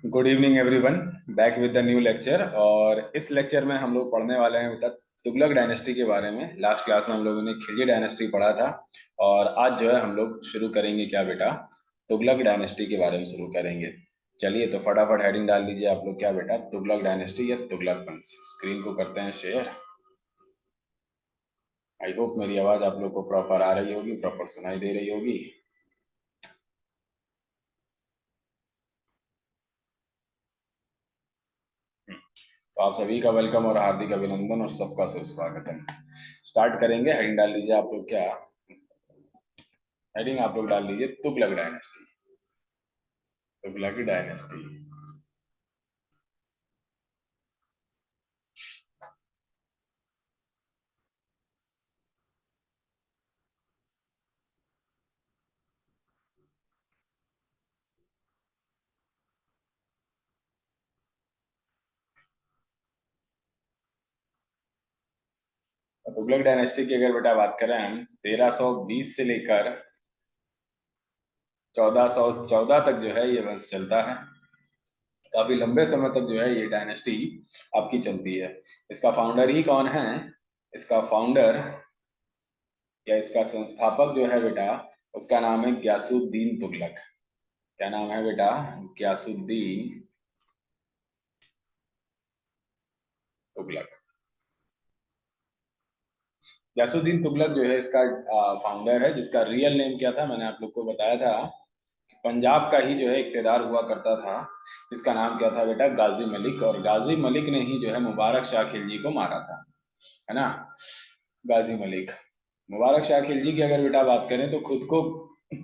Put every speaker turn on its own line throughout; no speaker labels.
Good evening everyone. Back with the new lecture. और इस lecture में हम लोग पढ़ने वाले हैं बेटा तुगलक डायनेस्टी के बारे में। लास्ट क्लास में हम लोगों ने खिलजी डायनेस्टी पढ़ा था और आज जो है हम लोग शुरू करेंगे क्या बेटा, तुगलक डायनेस्टी के बारे में शुरू करेंगे। चलिए तो फटाफट हेडिंग डाल लीजिए आप लोग क्या बेटा, तुगलक डायनेस्टी या तुगलक वंश। स्क्रीन को करते हैं शेयर। आई होप मेरी आवाज आप लोग को प्रॉपर आ रही होगी, प्रॉपर सुनाई दे रही होगी। तो आप सभी का वेलकम और हार्दिक अभिनंदन और सबका सुस्वागत है। स्टार्ट करेंगे। हेडिंग डाल लीजिए आप लोग क्या, हेडिंग आप लोग डाल लीजिए Tughlaq dynasty. Tughlaq dynasty. Tughlaq dynasty की अगर बेटा बात करें हम 1320 से लेकर 1414 तक जो है ये वंश चलता है। काफी लंबे समय तक जो है ये डायनेस्टी आपकी चलती है। इसका फाउंडर ही कौन है? इसका फाउंडर या इसका संस्थापक जो है बेटा, उसका नाम है ग्यासुद्दीन तुगलक। क्या नाम है बेटा? ग्यासुद्दीन तुगलक। ग्यासुद्दीन तुगलक जो है इसका फाउंडर है, जिसका रियल नेम क्या था मैंने आप लोग को बताया था। पंजाब का ही जो है इक्तेदार हुआ करता था। इसका नाम क्या था बेटा? गाजी मलिक। और गाजी मलिक ने ही जो है मुबारक शाह खिलजी को मारा था, है ना। गाजी मलिक। मुबारक शाह खिलजी की अगर बेटा बात करें तो खुद को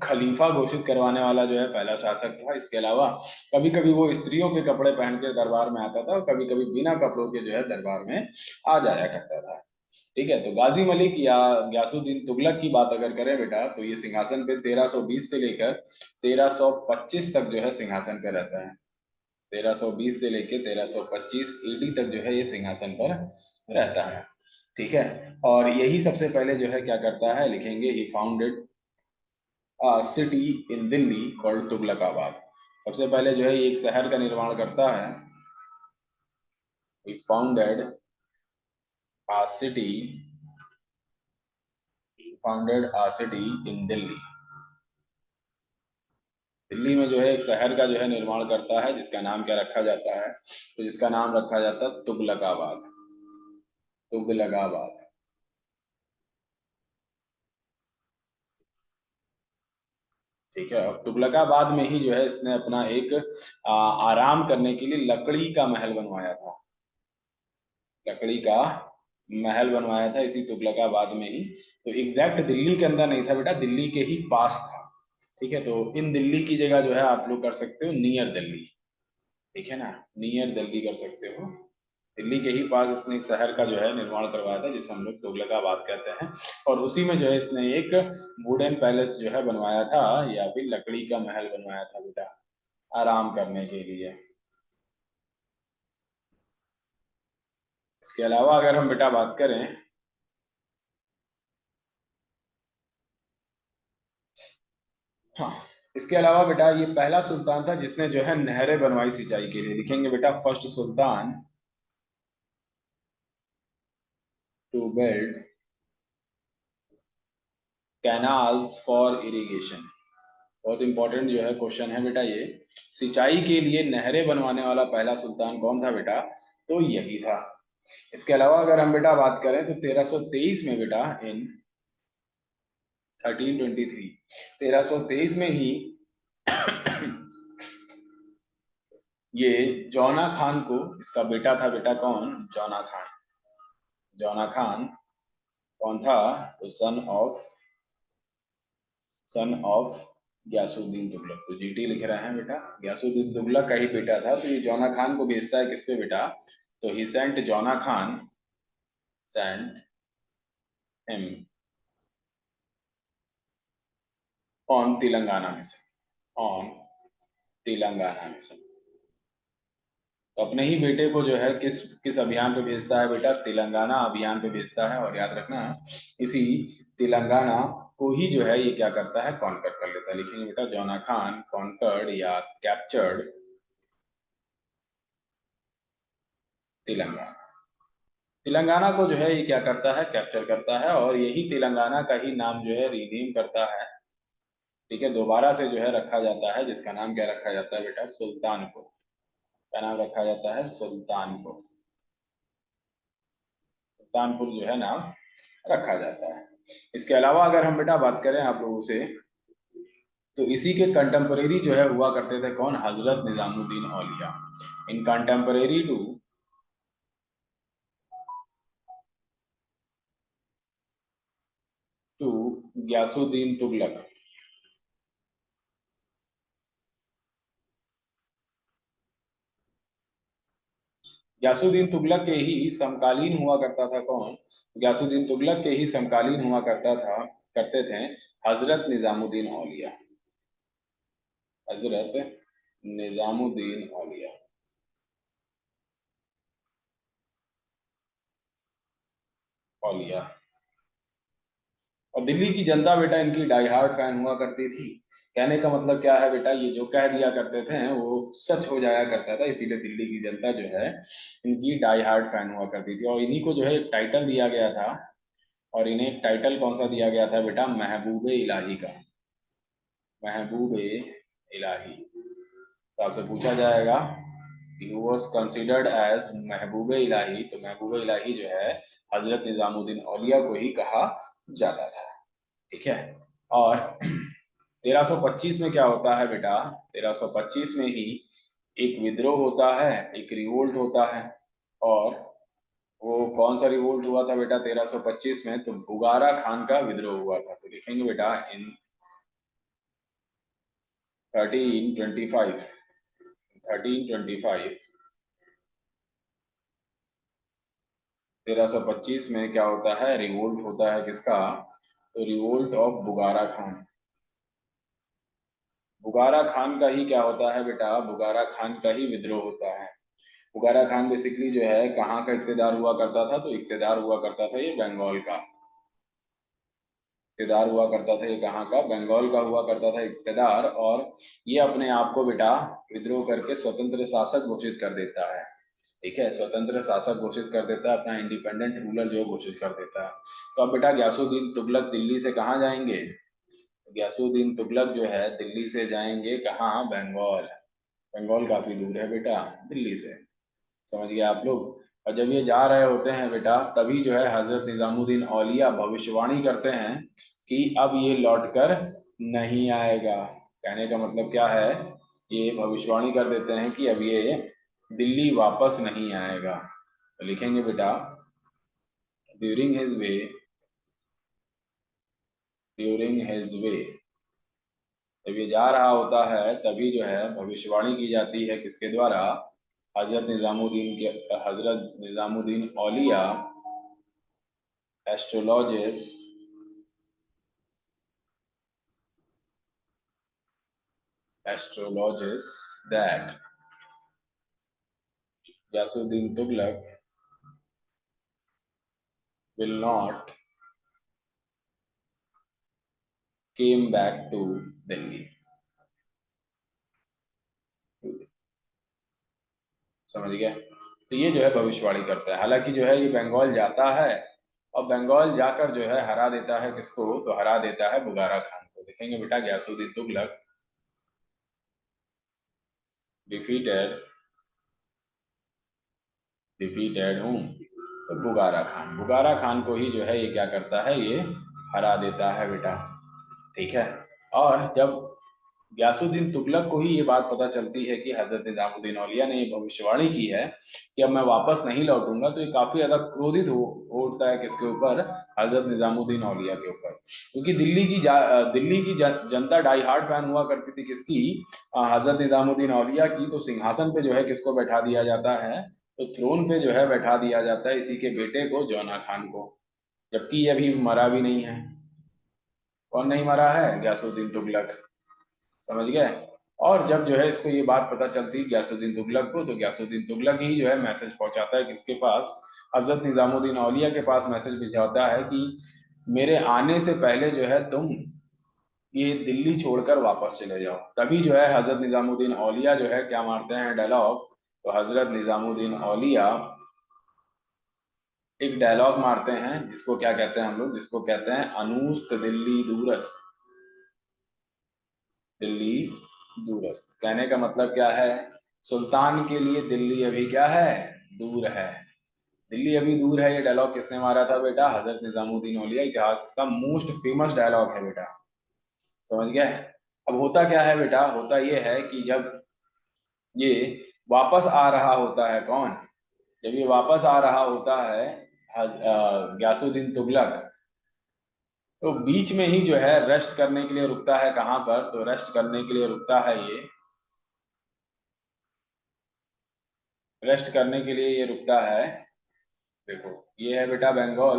खलीफा घोषित करवाने वाला जो है पहला शासक था। इसके अलावा कभी कभी वो स्त्रियों के कपड़े पहन के दरबार में आता था और कभी कभी बिना कपड़ों के जो है दरबार में आ जाया करता था। ठीक है, तो गाजी मलिक या गयासुद्दीन तुगलक की बात अगर करें बेटा, तो ये सिंहासन पे 1320 से लेकर 1325 तक जो है सिंहासन पे रहता है। 1320 से लेकर 1325 ईडी तक जो है ये सिंहासन पर रहता है। ठीक है। और यही सबसे पहले जो है क्या करता है, लिखेंगे he founded city in Delhi called Tughlakabad. सबसे पहले जो है ये एक शहर का निर्माण करता है। He founded city, founded city in Delhi. Delhi में जो है एक शहर का जो है निर्माण करता है, जिसका नाम क्या रखा जाता है? तो जिसका नाम रखा जाता है तुगलकाबाद। तुगलकाबाद। ठीक है। और तुगलकाबाद में ही जो है इसने अपना एक आराम करने के लिए लकड़ी का महल बनवाया था। लकड़ी का महल बनवाया था इसी तुगलकाबाद में ही। तो एग्जैक्ट दिल्ली के अंदर नहीं था बेटा, दिल्ली के ही पास था। ठीक है, तो इन दिल्ली की जगह जो है आप लोग कर सकते हो नियर दिल्ली। ठीक है ना, नियर दिल्ली कर सकते हो। दिल्ली के ही पास इसने एक शहर का जो है निर्माण करवाया था, जिसे हम लोग तुगलकाबाद कहते हैं। और उसी में जो है इसने एक वुडन पैलेस जो है बनवाया था, या फिर लकड़ी का महल बनवाया था बेटा, आराम करने के लिए। इसके अलावा अगर हम बेटा बात करें, हाँ, इसके अलावा बेटा ये पहला सुल्तान था जिसने जो है नहरें बनवाई सिंचाई के लिए। लिखेंगे बेटा first sultan to build canals for irrigation. बहुत इंपॉर्टेंट जो है क्वेश्चन है बेटा ये। सिंचाई के लिए नहरें बनवाने वाला पहला सुल्तान कौन था बेटा? तो यही था। इसके अलावा अगर हम बेटा बात करें तो 1323 में बेटा, इन 1323, 1323 में ही ये जौना खान को, इसका बेटा था बेटा कौन? जौना खान। जौना खान कौन था? तो सन ऑफ गयासुद्दीन तुगलक। तो जीटी लिख रहे हैं बेटा, गयासुद्दीन तुगलक का ही बेटा था। तो ये जौना खान को भेजता है किस पे बेटा? तो ही सेंट जौना Khan, sent him on Telangana में से, ऑन तेलंगाना में से। तो अपने ही बेटे को जो है किस किस अभियान पे भेजता है बेटा? तेलंगाना अभियान पे भेजता है। और याद रखना, इसी तेलंगाना को ही जो है ये क्या करता है? कॉन्कर कर लेता है। लिखेंगे बेटा जौना खान कॉन्कर्ड या कैप्चर्ड तेलंगाना। तेलंगाना को जो है ये क्या करता है, कैप्चर करता है, और यही तेलंगाना का ही नाम जो है रीनेम करता है। ठीक है, दोबारा से जो है रखा जाता है, जिसका नाम क्या रखा जाता है बेटा, सुल्तानपुर। क्या नाम रखा जाता है, सुल्तानपुर। सुल्तानपुर जो है नाम रखा जाता है। इसके अलावा अगर हम बेटा बात करें आप लोगों से, तो इसी के कंटेम्परेरी जो है हुआ करते थे कौन, हजरत निजामुद्दीन औलिया। इन कंटेम्परेरी टू गयासुद्दीन तुगलक। गयासुद्दीन तुगलक के ही समकालीन हुआ करता था कौन, गयासुद्दीन तुगलक के ही समकालीन हुआ करता था, करते थे हजरत निजामुद्दीन औलिया। हजरत निजामुद्दीन औलिया। औलिया। और दिल्ली की जनता बेटा इनकी डाई हार्ड फैन हुआ करती थी। कहने का मतलब क्या है बेटा, ये जो कह दिया करते थे वो सच हो जाया करता था, इसीलिए दिल्ली की जनता जो है इनकी डाई हार्ड फैन हुआ करती थी। और इन्हीं को जो है एक टाइटल दिया गया था, और इन्हें एक टाइटल कौन सा दिया गया था बेटा, महबूबे इलाही का। महबूबे इलाही। तो आपसे पूछा जाएगा कि who was considered as महबूबे इलाही, तो महबूबे इलाही जो है हजरत निजामुद्दीन औलिया को ही कहा जाता था। ठीक है। और 1325 में क्या होता है बेटा, 1325 में ही एक विद्रोह होता है, एक रिवोल्ट होता है। और वो कौन सा रिवोल्ट हुआ था बेटा 1325 में, तो बुगारा खान का विद्रोह हुआ था। तो लिखेंगे बेटा इन 1325, 1325, 1325 में क्या होता है, रिवोल्ट होता है किसका, तो रिवोल्ट ऑफ बुगारा खान। बुगारा खान का ही क्या होता है बेटा, बुगारा खान का ही विद्रोह होता है। बुगारा खान बेसिकली जो है कहाँ का इक्तेदार हुआ करता था, तो इक्तेदार हुआ करता था ये बंगाल का। इक्तेदार हुआ करता था ये कहाँ का, बंगाल का हुआ करता था इक्तेदार। और ये अपने आप को बेटा विद्रोह करके स्वतंत्र शासक घोषित कर देता है। ठीक है, स्वतंत्र शासक घोषित कर देता है, अपना इंडिपेंडेंट रूलर जो घोषित कर देता है। तो अब बेटा गयासुद्दीन तुगलक दिल्ली से कहाँ जाएंगे, गयासुद्दीन तुगलक जो है दिल्ली से जाएंगे कहाँ, बंगाल। बंगाल काफी दूर है बेटा दिल्ली से, समझ गए आप लोग। और जब ये जा रहे होते हैं बेटा, तभी जो है हजरत निजामुद्दीन औलिया भविष्यवाणी करते हैं कि अब ये लौट कर नहीं आएगा। कहने का मतलब क्या है, ये भविष्यवाणी कर देते हैं कि अब ये दिल्ली वापस नहीं आएगा। तो लिखेंगे बेटा during his way, during his way, जब ये जा रहा होता है तभी जो है भविष्यवाणी की जाती है किसके द्वारा, हजरत निजामुद्दीन के, हजरत निजामुद्दीन औलिया astrologist, astrologers that Yasuddin Tughlaq will not came back to Delhi। समझ गया। तो ये जो है भविष्यवाणी करता है, हालांकि जो है ये बंगाल जाता है, और बंगाल जाकर जो है हरा देता है किसको, तो हरा देता है बुगारा खान को। देखेंगे बेटा गयासुद्दीन तुगलक डिफीटेड, डिफीटेड हूँ, तो बुगारा खान, बुगारा खान को ही जो है ये क्या करता है, ये हरा देता है बेटा। ठीक है। और जब गयासुद्दीन तुगलक को ही ये बात पता चलती है कि हजरत निजामुद्दीन औलिया ने ये भविष्यवाणी की है कि अब मैं वापस नहीं लौटूंगा, तो ये काफी ज्यादा क्रोधित हो उठता है किसके ऊपर, हजरत निजामुद्दीन औलिया के ऊपर। क्योंकि दिल्ली की जनता डाई हार्ड फैन हुआ करती थी किसकी, हजरत निजामुद्दीन औलिया की। तो सिंहासन पे जो है किसको बैठा दिया जाता है, तो थ्रोन पे जो है बैठा दिया जाता है इसी के बेटे को, जौना खान को, जबकि ये अभी मरा भी नहीं है। कौन नहीं मरा है, गयासुद्दीन तुगलक। समझ गए। और जब जो है इसको ये बात पता चलती है गयासुद्दीन तुगलक को, तो गयासुद्दीन तुगलक ही जो है मैसेज पहुंचाता है किसके पास, हजरत निजामुद्दीन औलिया के पास मैसेज भिजवाता है कि मेरे आने से पहले जो है तुम ये दिल्ली छोड़कर वापस चले जाओ। तभी जो है हजरत निजामुद्दीन औलिया जो है क्या मारते हैं डायलॉग, तो हजरत निजामुद्दीन औलिया एक डायलॉग मारते हैं जिसको क्या कहते हैं हम लोग, जिसको कहते हैं अनुस्त दिल्ली दूरस्त। दिल्ली दूरस्त कहने का मतलब क्या है? सुल्तान के लिए दिल्ली अभी क्या है? दूर है। दिल्ली अभी दूर है, ये डायलॉग किसने मारा था बेटा? हजरत निजामुद्दीन औलिया। इतिहास का मोस्ट फेमस डायलॉग है बेटा, समझ गए? अब होता क्या है बेटा? होता ये है कि जब ये वापस आ रहा होता है, कौन? जब ये वापस आ रहा होता है गयासुद्दीन तुगलक, तो बीच में ही जो है रेस्ट करने के लिए रुकता है। कहाँ पर? तो रेस्ट करने के लिए रुकता है ये, रेस्ट करने के लिए ये रुकता है। देखो, ये है बेटा बंगाल।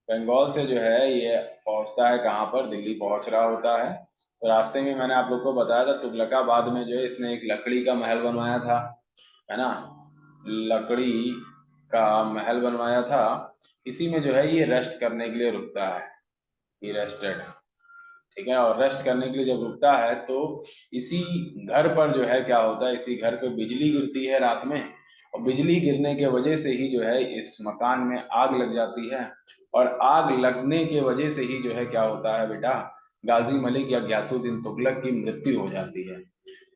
बंगाल से जो है ये पहुंचता है कहाँ पर? दिल्ली पहुंच रहा होता है। तो रास्ते में मैंने आप लोग को बताया था, तुगलकाबाद में जो है इसने एक लकड़ी का महल बनवाया था, है ना? लकड़ी का महल बनवाया था। इसी में जो है ये रेस्ट करने के लिए रुकता है। ये रेस्टेड, ठीक है। और रेस्ट करने के लिए जब रुकता है तो इसी घर पर जो है क्या होता है, इसी घर पे बिजली गिरती है रात में। और बिजली गिरने के वजह से ही जो है इस मकान में आग लग जाती है। और आग लगने के वजह से ही जो है क्या होता है बेटा? गाजी मलिक या गयासुद्दीन तुगलक की मृत्यु हो जाती है।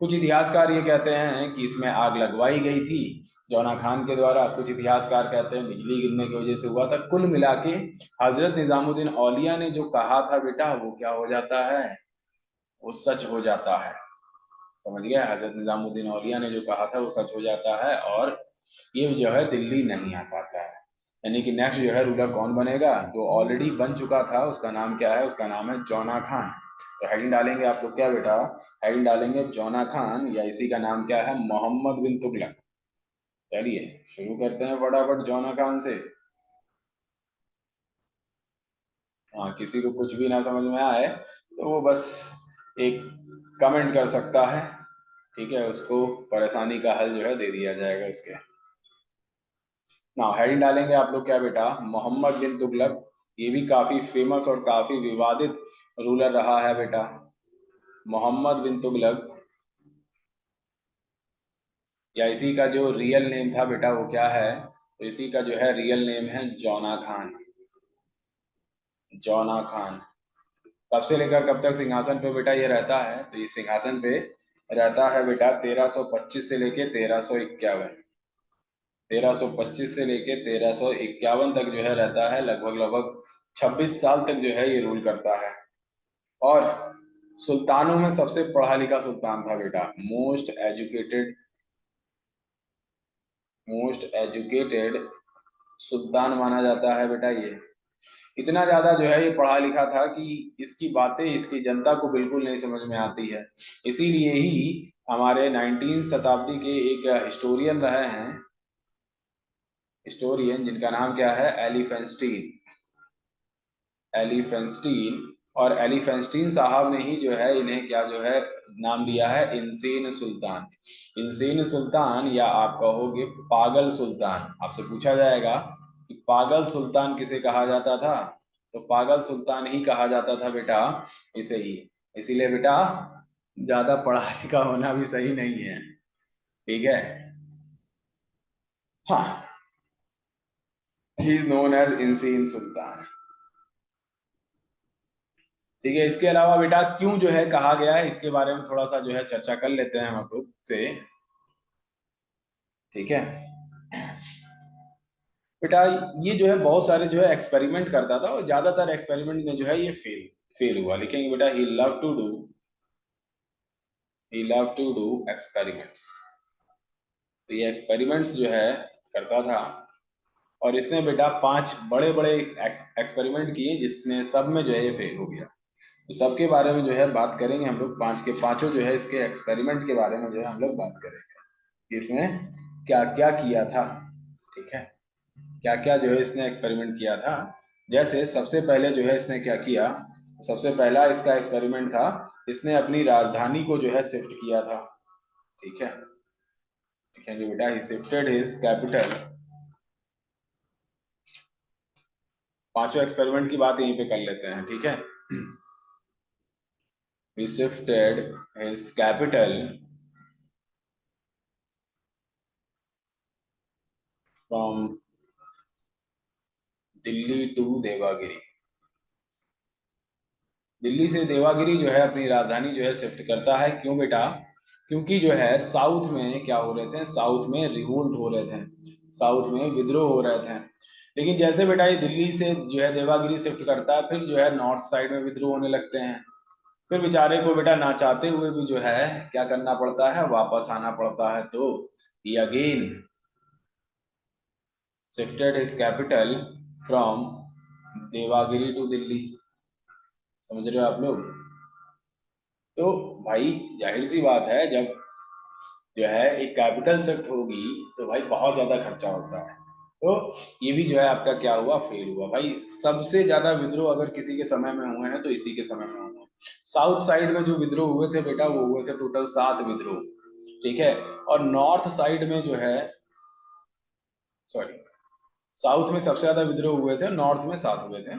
कुछ इतिहासकार ये कहते हैं कि इसमें आग लगवाई गई थी जौना खान के द्वारा, कुछ इतिहासकार कहते हैं बिजली गिरने की वजह से हुआ था। कुल मिला के हजरत निजामुद्दीन औलिया ने जो कहा था बेटा, वो क्या हो जाता है? वो सच हो जाता है। समझ गया? हजरत निजामुद्दीन औलिया ने जो कहा था वो सच हो जाता है, और ये जो है दिल्ली नहीं आ पाता है। यानी कि नेक्स्ट जो है रूलर कौन बनेगा? जो ऑलरेडी बन चुका था, उसका नाम क्या है? उसका नाम है जौना खान। तो हेडिंग डालेंगे आप लोग क्या बेटा? हेडिंग डालेंगे जौना खान, या इसी का नाम क्या है? मोहम्मद बिन तुगलक। चलिए शुरू करते हैं फटाफट जौना खान से। हाँ, किसी को कुछ भी ना समझ में आए तो वो बस एक कमेंट कर सकता है, ठीक है? उसको परेशानी का हल जो है दे दिया जाएगा उसके। ना हेडिंग डालेंगे आप लोग क्या बेटा? मोहम्मद बिन तुगलक। ये भी काफी फेमस और काफी विवादित रूलर रहा है बेटा, मोहम्मद बिन तुगलक। या इसी का जो रियल नेम था बेटा वो क्या है? तो इसी का जो है रियल नेम है जौना खान। जौना खान कब से लेकर कब तक सिंहासन पे बेटा ये रहता है? तो ये सिंहासन पे रहता है बेटा 1325 से लेके 1351। 1325 से लेके 1351 तक जो है रहता है, लगभग लगभग 26 साल तक जो है ये रूल करता है। और सुल्तानों में सबसे पढ़ा लिखा सुल्तान था बेटा, मोस्ट एजुकेटेड सुल्तान माना जाता है बेटा ये। इतना ज्यादा जो है ये पढ़ा लिखा था कि इसकी बातें इसकी जनता को बिल्कुल नहीं समझ में आती है। इसीलिए ही हमारे 19 शताब्दी के एक हिस्टोरियन रहे हैं, हिस्टोरियन जिनका नाम क्या है? एलिफेंस्टीन। एलिफेंस्टीन। और एलिफेंस्टीन साहब ने ही जो है इन्हें क्या जो है नाम दिया है? इंसेन सुल्तान। इंसेन सुल्तान, या आप कहोगे पागल सुल्तान। आपसे पूछा जाएगा कि पागल सुल्तान किसे कहा जाता था, तो पागल सुल्तान ही कहा जाता था बेटा इसे ही। इसीलिए बेटा ज्यादा पढ़ा लिखा होना भी सही नहीं है, ठीक है? हाँ, he is known as insane sultan. ठीक है, इसके अलावा बेटा क्यों जो है कहा गया है, इसके बारे में थोड़ा सा जो है चर्चा कर लेते हैं हम आप लोग से, ठीक है? बेटा ये जो है बहुत सारे जो है एक्सपेरिमेंट करता था, और ज्यादातर एक्सपेरिमेंट में जो है ये फेल फेल हुआ। लिखेंगे बेटा ही लव टू डू एक्सपेरिमेंट्स। तो ये एक्सपेरिमेंट्स जो है करता था, और इसने बेटा 5 बड़े बड़े एक्सपेरिमेंट किए जिसने सब में जो है ये फेल हो गया। तो सबके बारे में जो है बात करेंगे हम लोग, 5 के पांचों जो है इसके एक्सपेरिमेंट के बारे में जो है हम लोग बात करेंगे कि इसने क्या क्या किया था, ठीक है? क्या क्या जो है इसने एक्सपेरिमेंट किया था। जैसे सबसे पहले जो है इसने क्या किया? सबसे पहला इसका एक्सपेरिमेंट था, इसने अपनी राजधानी को जो है शिफ्ट किया था, ठीक है? लिखेंगे बेटा ही शिफ्टेड हिज कैपिटल। पांचों एक्सपेरिमेंट की बात यहीं पे कर लेते हैं, ठीक है? he shifted his capital from Delhi to Devagiri. Delhi से देवागिरी जो है अपनी राजधानी जो है शिफ्ट करता है। क्यों बेटा? क्योंकि जो है साउथ में क्या हो रहे थे, साउथ में रिवोल्ट हो रहे थे, साउथ में विद्रोह हो रहे थे। लेकिन जैसे बेटा ये दिल्ली से जो है देवागिरी शिफ्ट करता है, फिर जो है नॉर्थ साइड में विद्रोह होने लगते हैं। फिर बेचारे को बेटा ना चाहते हुए भी जो है क्या करना पड़ता है, वापस आना पड़ता है। तो he again shifted his capital from Devagiri to Delhi. समझ रहे हो आप लोग? तो भाई जाहिर सी बात है, जब जो है एक कैपिटल शिफ्ट होगी तो भाई बहुत ज्यादा खर्चा होता है। तो ये भी जो है आपका क्या हुआ, फेल हुआ। भाई सबसे ज्यादा विद्रोह अगर किसी के समय में हुए हैं तो इसी के समय में हुए हैं। साउथ साइड में जो विद्रोह हुए थे बेटा, वो हुए थे टोटल 7 विद्रोह। ठीक है। और नॉर्थ साइड में जो है, सॉरी, साउथ में सबसे ज्यादा विद्रोह हुए थे, नॉर्थ में 7 हुए थे।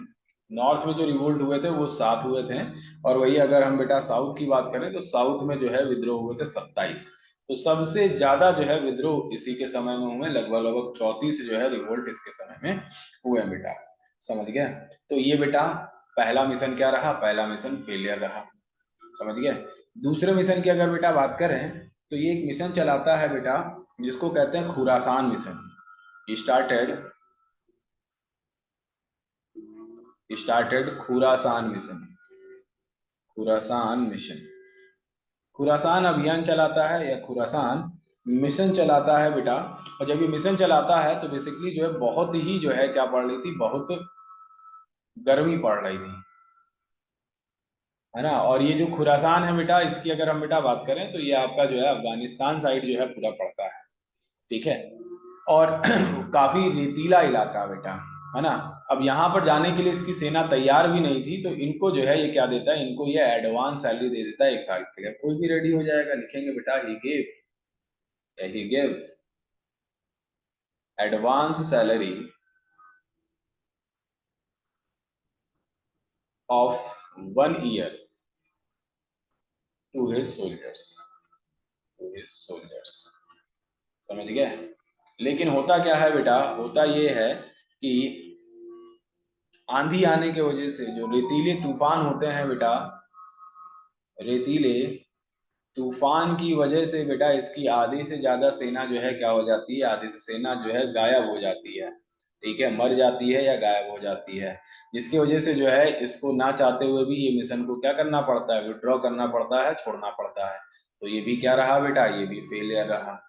नॉर्थ में जो रिवोल्ट हुए थे वो 7 हुए थे। और वही अगर हम बेटा साउथ की बात करें तो साउथ में जो है विद्रोह हुए थे 27। तो सबसे ज्यादा जो है विद्रोह इसी के समय में हुए, लगभग लगभग 34 जो है रिवोल्ट इसके समय में हुए हैं बेटा। समझ गया? तो ये बेटा पहला मिशन क्या रहा, पहला मिशन फेलियर रहा। समझ गए? दूसरे मिशन की अगर बेटा बात करें तो ये एक मिशन चलाता है बेटा जिसको कहते हैं Khorasan mission. Started Khorasan mission. Khorasan mission, Khorasan अभियान चलाता है या खुरासान मिशन चलाता है बेटा। और जब ये मिशन चलाता है तो बेसिकली जो है बहुत ही जो है क्या पड़ रही थी, बहुत गर्मी पड़ रही थी, है ना। और ये जो खुरासान है बेटा, इसकी अगर हम बेटा बात करें तो ये आपका जो है अफगानिस्तान साइड जो है पूरा पड़ता है। ठीक है। और काफी रेतीला इलाका बेटा, है ना। अब यहाँ पर जाने के लिए इसकी सेना तैयार भी नहीं थी, तो इनको जो है ये क्या देता है, इनको ये एडवांस सैलरी दे देता है 1 साल के लिए। कोई भी रेडी हो जाएगा, लिखेंगे बेटा he give advance salary of 1 year to his soldiers, to his soldiers. समझ गए? लेकिन होता क्या है बेटा, होता ये है कि आंधी आने की वजह से जो रेतीले तूफान होते हैं बेटा, रेतीले तूफान की वजह से बेटा इसकी आधी से ज्यादा सेना जो है क्या हो जाती है, आधी से सेना जो है गायब हो जाती है। ठीक है, मर जाती है या गायब हो जाती है। जिसकी वजह से जो है इसको ना चाहते हुए भी ये मिशन को क्या करना पड़ता है, विड्रॉ करना पड़ता है, छोड़ना पड़ता है। तो ये भी क्या रहा बेटा, ये भी फेलियर रहा।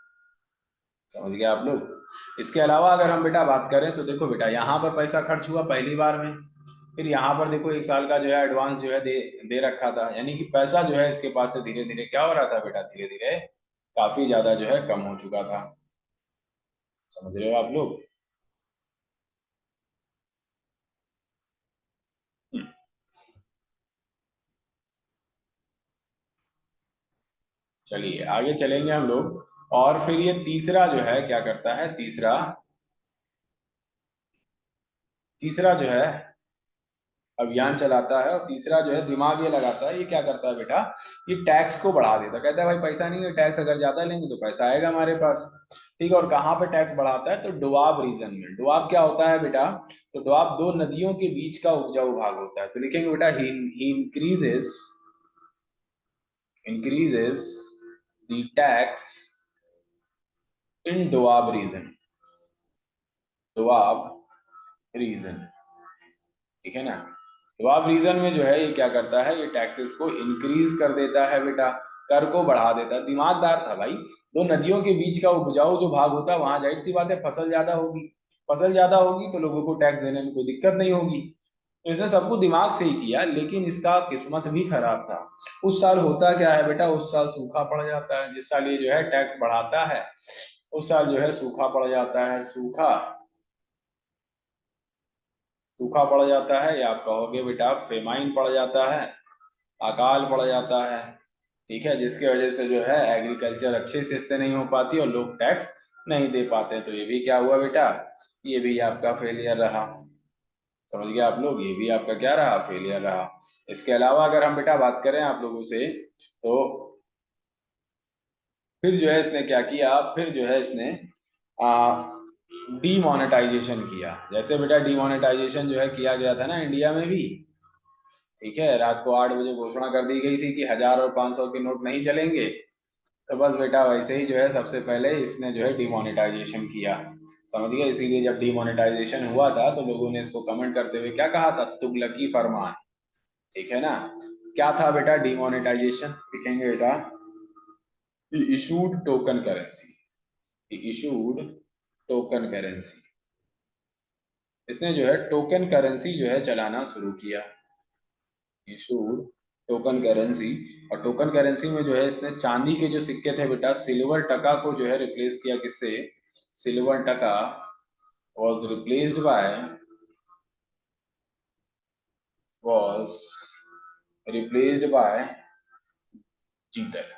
समझ गया आप लोग? इसके अलावा अगर हम बेटा बात करें तो देखो बेटा, यहाँ पर पैसा खर्च हुआ पहली बार में। फिर यहाँ पर देखो 1 साल का जो है एडवांस जो है दे रखा था, यानी कि पैसा जो है इसके पास से धीरे धीरे क्या हो रहा था बेटा, धीरे धीरे काफी ज्यादा जो है कम हो चुका था। समझ रहे हो आप लोग? हम्म, चलिए आगे चलेंगे हम लोग। और फिर ये तीसरा जो है क्या करता है, तीसरा तीसरा जो है अभियान चलाता है। और तीसरा जो है दिमाग ये लगाता है, ये क्या करता है बेटा, ये टैक्स को बढ़ा देता है। कहता है भाई पैसा नहीं है, टैक्स अगर ज्यादा लेंगे तो पैसा आएगा हमारे पास। ठीक है। और कहाँ पे टैक्स बढ़ाता है, तो डुआब रीजन में। डुआब क्या होता है बेटा, तो डुआब दो नदियों के बीच का उपजाऊ भाग होता है। तो लिखेंगे बेटा he increases the tax in Doab region, Doab region. ठीक है ना। तो आप रीजन में जो है ये क्या करता है, ये टैक्सेस को इंक्रीज कर देता है बेटा, कर को बढ़ा देता है। दिमागदार था भाई। दो नदियों के बीच का उपजाऊ जो भाग होता है वहां जाहिर सी बात है फसल ज्यादा होगी। फसल ज्यादा होगी तो लोगों को टैक्स देने में कोई दिक्कत नहीं होगी। तो इसने सब कुछ दिमाग से ही किया, लेकिन इसका किस्मत भी खराब था। उस साल होता क्या है बेटा, उस साल सूखा पड़ जाता है। जिस साल ये जो है टैक्स बढ़ाता है उस साल जो है सूखा पड़ जाता है। सूखा सूखा पड़ जाता है, या आप कहोगे बेटा फेमाइन पड़ जाता है, अकाल पड़ जाता है। ठीक है। जिसकी वजह से जो है एग्रीकल्चर अच्छे से इससे नहीं हो पाती और लोग टैक्स नहीं दे पाते। तो ये भी क्या हुआ बेटा, ये भी आपका फेलियर रहा। समझ गए आप लोग? ये भी आपका क्या रहा, फेलियर रहा। इसके अलावा अगर हम बेटा बात करें आप लोगों से, तो फिर जो है इसने क्या किया, फिर जो है इसने डीमोनेटाइजेशन किया। जैसे बेटा डीमोनेटाइजेशन जो है किया गया था ना इंडिया में भी, ठीक है, रात को 8 बजे घोषणा कर दी गई थी कि 1000 और 500 के नोट नहीं चलेंगे। तो बस बेटा वैसे ही जो है सबसे पहले इसने जो है डिमोनेटाइजेशन किया, समझ गए। इसीलिए जब डिमोनेटाइजेशन हुआ था तो लोगों ने इसको कमेंट करते हुए क्या कहा था, तुगलकी फरमान, ठीक है ना। क्या था बेटा डिमोनेटाइजेशन, लिखेंगे बेटा, issued token currency, issued token currency. इसने जो है टोकन करेंसी जो है चलाना शुरू किया, इशूड टोकन करेंसी। और टोकन करेंसी में जो है इसने चांदी के जो सिक्के थे बेटा, सिल्वर टका को जो है रिप्लेस किया, किससे, सिल्वर टका was replaced by was replaced by जीतल।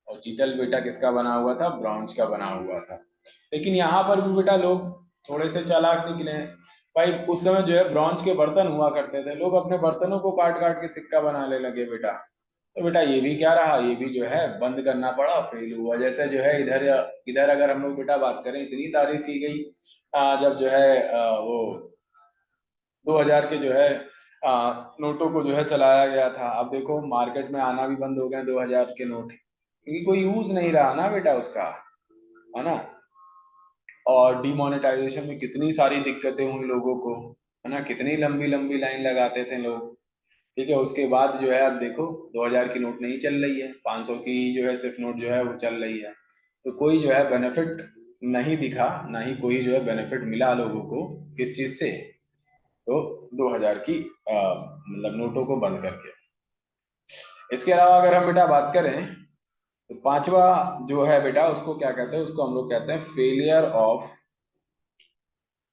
और जीतल बेटा किसका बना हुआ था, ब्रॉन्ज का बना हुआ था। लेकिन यहाँ पर भी बेटा लोग थोड़े से चालाक निकले हैं। भाई उस समय जो है ब्रॉन्ज के बर्तन हुआ करते थे, लोग अपने बर्तनों को काट काट के सिक्का बनाने लगे बेटा। तो बेटा ये भी क्या रहा, ये भी जो है बंद करना पड़ा, फेल हुआ। जैसे जो है इधर इधर अगर हम लोग बेटा बात करें, इतनी तारीफ की गई जब जो है वो 2000 के जो है नोटों को जो है चलाया गया था। अब देखो मार्केट में आना भी बंद हो गए 2000 के नोट, क्योंकि कोई यूज नहीं रहा ना बेटा उसका, है ना। और डिमोनेटाइजेशन में कितनी सारी दिक्कतें हुई लोगों को, है ना, कितनी लंबी लंबी लाइन लगाते थे लोग। ठीक है, उसके बाद जो है अब देखो 2000 की नोट नहीं चल रही है, 500 की जो है सिर्फ नोट जो है वो चल रही है। तो कोई जो है बेनिफिट नहीं दिखा, ना ही कोई जो है बेनिफिट मिला लोगों को, किस चीज से, तो 2000 की मतलब नोटों को बंद करके। इसके अलावा अगर हम बेटा बात करें तो पांचवा जो है बेटा उसको क्या कहते हैं, उसको हम लोग कहते हैं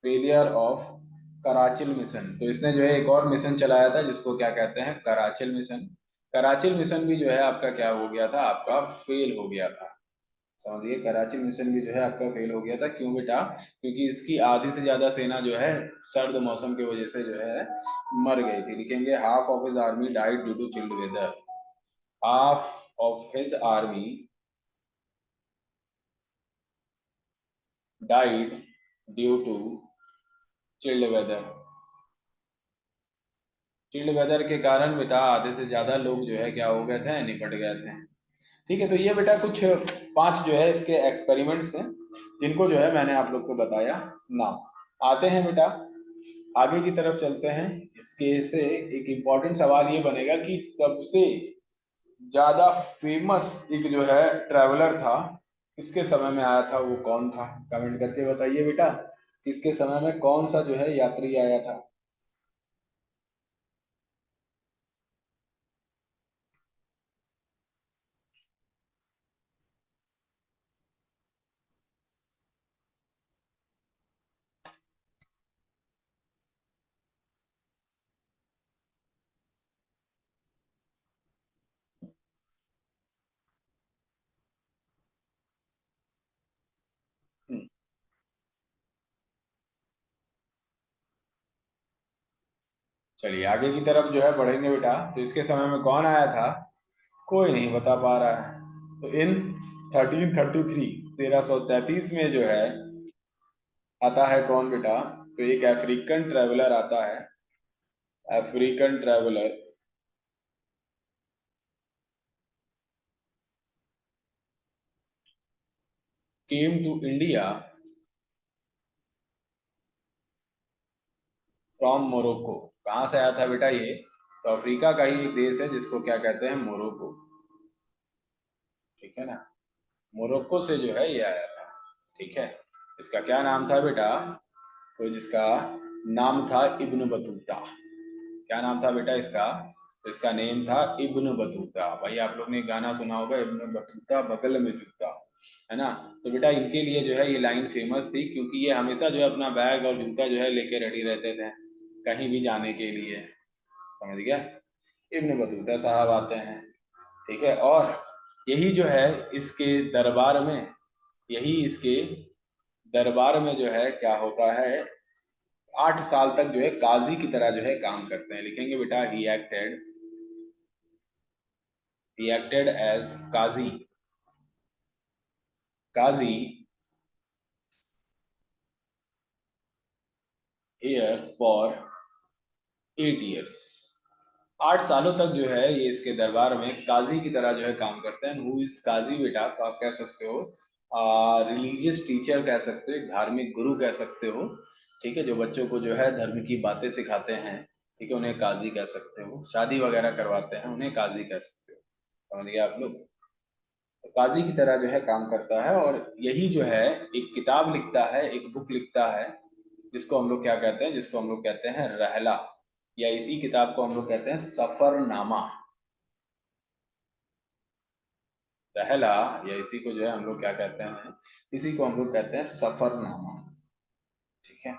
फेलियर ऑफ कराचिल मिशन। तो इसने जो है एक और मिशन चलाया था जिसको क्या कहते हैं, कराचिल मिशन। कराचिल मिशन भी जो है आपका क्या हो गया था, आपका फेल हो गया था। समझिए कराची मिशन भी जो है आपका फेल हो गया था। क्यों बेटा, क्योंकि इसकी आधी से ज्यादा सेना जो है सर्द मौसम की वजह से जो है मर गई थी। लिखेंगे half of his army died due to chilled weather, half of his army died due to chilled weather. Chilled weather के कारण बेटा आधे से ज्यादा लोग जो है क्या हो गए थे, निपट गए थे। ठीक है, तो ये बेटा कुछ 5 जो है इसके एक्सपेरिमेंट्स हैं जिनको जो है मैंने आप लोग को बताया नाम। आते हैं बेटा आगे की तरफ चलते हैं। इसके से एक इम्पॉर्टेंट सवाल ये बनेगा कि सबसे ज्यादा फेमस एक जो है ट्रैवलर था, किसके समय में आया था, वो कौन था, कमेंट करके बताइए बेटा, किसके समय में कौन सा जो है यात्री आया था। हम्म, चलिए आगे की तरफ जो है बढ़ेंगे बेटा। तो इसके समय में कौन आया था, कोई नहीं बता पा रहा है। तो इन 1333, 1333 में जो है आता है कौन बेटा, तो एक अफ्रीकन ट्रैवलर आता है, African traveller came to India from Morocco. कहाँ से आया था बेटा ये, तो अफ्रीका का ही एक देश है जिसको क्या कहते हैं, मोरक्को, ठीक है ना। मोरक्को से जो है ये आया था, ठीक है। इसका क्या नाम था बेटा, तो जिसका नाम था इब्न बतूता। क्या नाम था बेटा इसका, तो इसका नेम था इब्न बतूता। भाई आप लोग ने गाना सुना होगा, इब्न बतूता बगल में जूता, है ना। तो बेटा इनके लिए जो है ये लाइन फेमस थी, क्योंकि ये हमेशा जो है अपना बैग और जूता जो है लेके रेडी रहते थे कहीं भी जाने के लिए, समझ गया। इब्न बतूता साहब आते हैं, ठीक है। और यही जो है इसके दरबार में, यही इसके दरबार में जो है क्या होता है, 8 साल तक जो है काजी की तरह जो है काम करते हैं। लिखेंगे बेटा he acted as Qazi, Qazi here for 8 years. 8 सालों तक जो है ये इसके दरबार में काजी की तरह जो है काम करते हैं. हु इज काजी बेटा? तो आप कह सकते हो रिलीजियस टीचर कह सकते हो, एक धार्मिक गुरु कह सकते हो. ठीक है, जो बच्चों को जो है धर्म की बातें सिखाते हैं. ठीक है, उन्हें काजी कह सकते हो. शादी वगैरह करवाते हैं, उन्हें काजी कह सकते हो. समझ गए आप लोग? तो काजी की तरह जो है काम करता है, और यही जो है एक किताब लिखता है, एक बुक लिखता है, जिसको हम लोग क्या कहते हैं? जिसको हम लोग कहते हैं रहला, या इसी किताब को हम लोग कहते हैं सफरनामा. रहला, या इसी को जो है हम लोग क्या कहते हैं? इसी को हम लोग कहते हैं सफरनामा. ठीक है.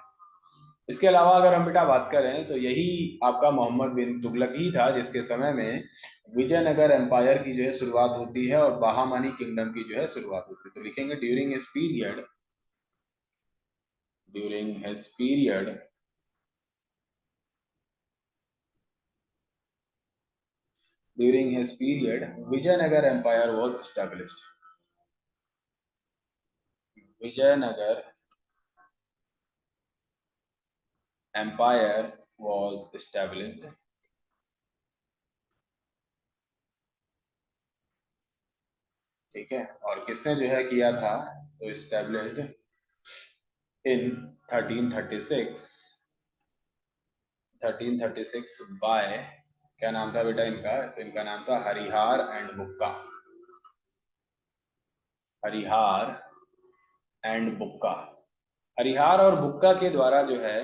इसके अलावा अगर हम बेटा बात करें तो यही आपका मोहम्मद बिन तुगलक ही था जिसके समय में विजयनगर एम्पायर की जो है शुरुआत होती है और बहामनी किंगडम की जो है शुरुआत होती है. तो लिखेंगे during his period, during his period during his period Vijayanagar Empire was established. Vijayanagar Empire was established. ठीक है, और किसने जो है किया था? तो established in 1336, 1336 by, क्या नाम था बेटा इनका? तो इनका नाम था हरिहार एंड बुक्का. हरिहार एंड बुक्का. हरिहार और बुक्का के द्वारा जो है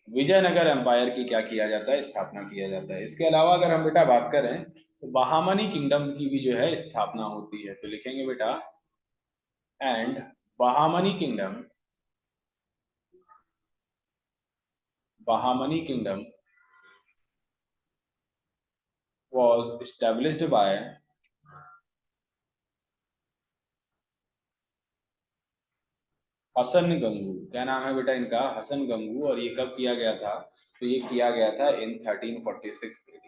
विजयनगर एम्पायर की क्या किया जाता है? स्थापना किया जाता है. इसके अलावा अगर हम बेटा बात करें तो बहामनी किंगडम की भी जो है स्थापना होती है. तो लिखेंगे बेटा and Bahmani kingdom, Bahmani kingdom was established by Hasan Gangu. क्या नाम है बेटा इनका? हसन गंगू. और ये कब किया गया था? तो ये किया गया था इन 1346 AD.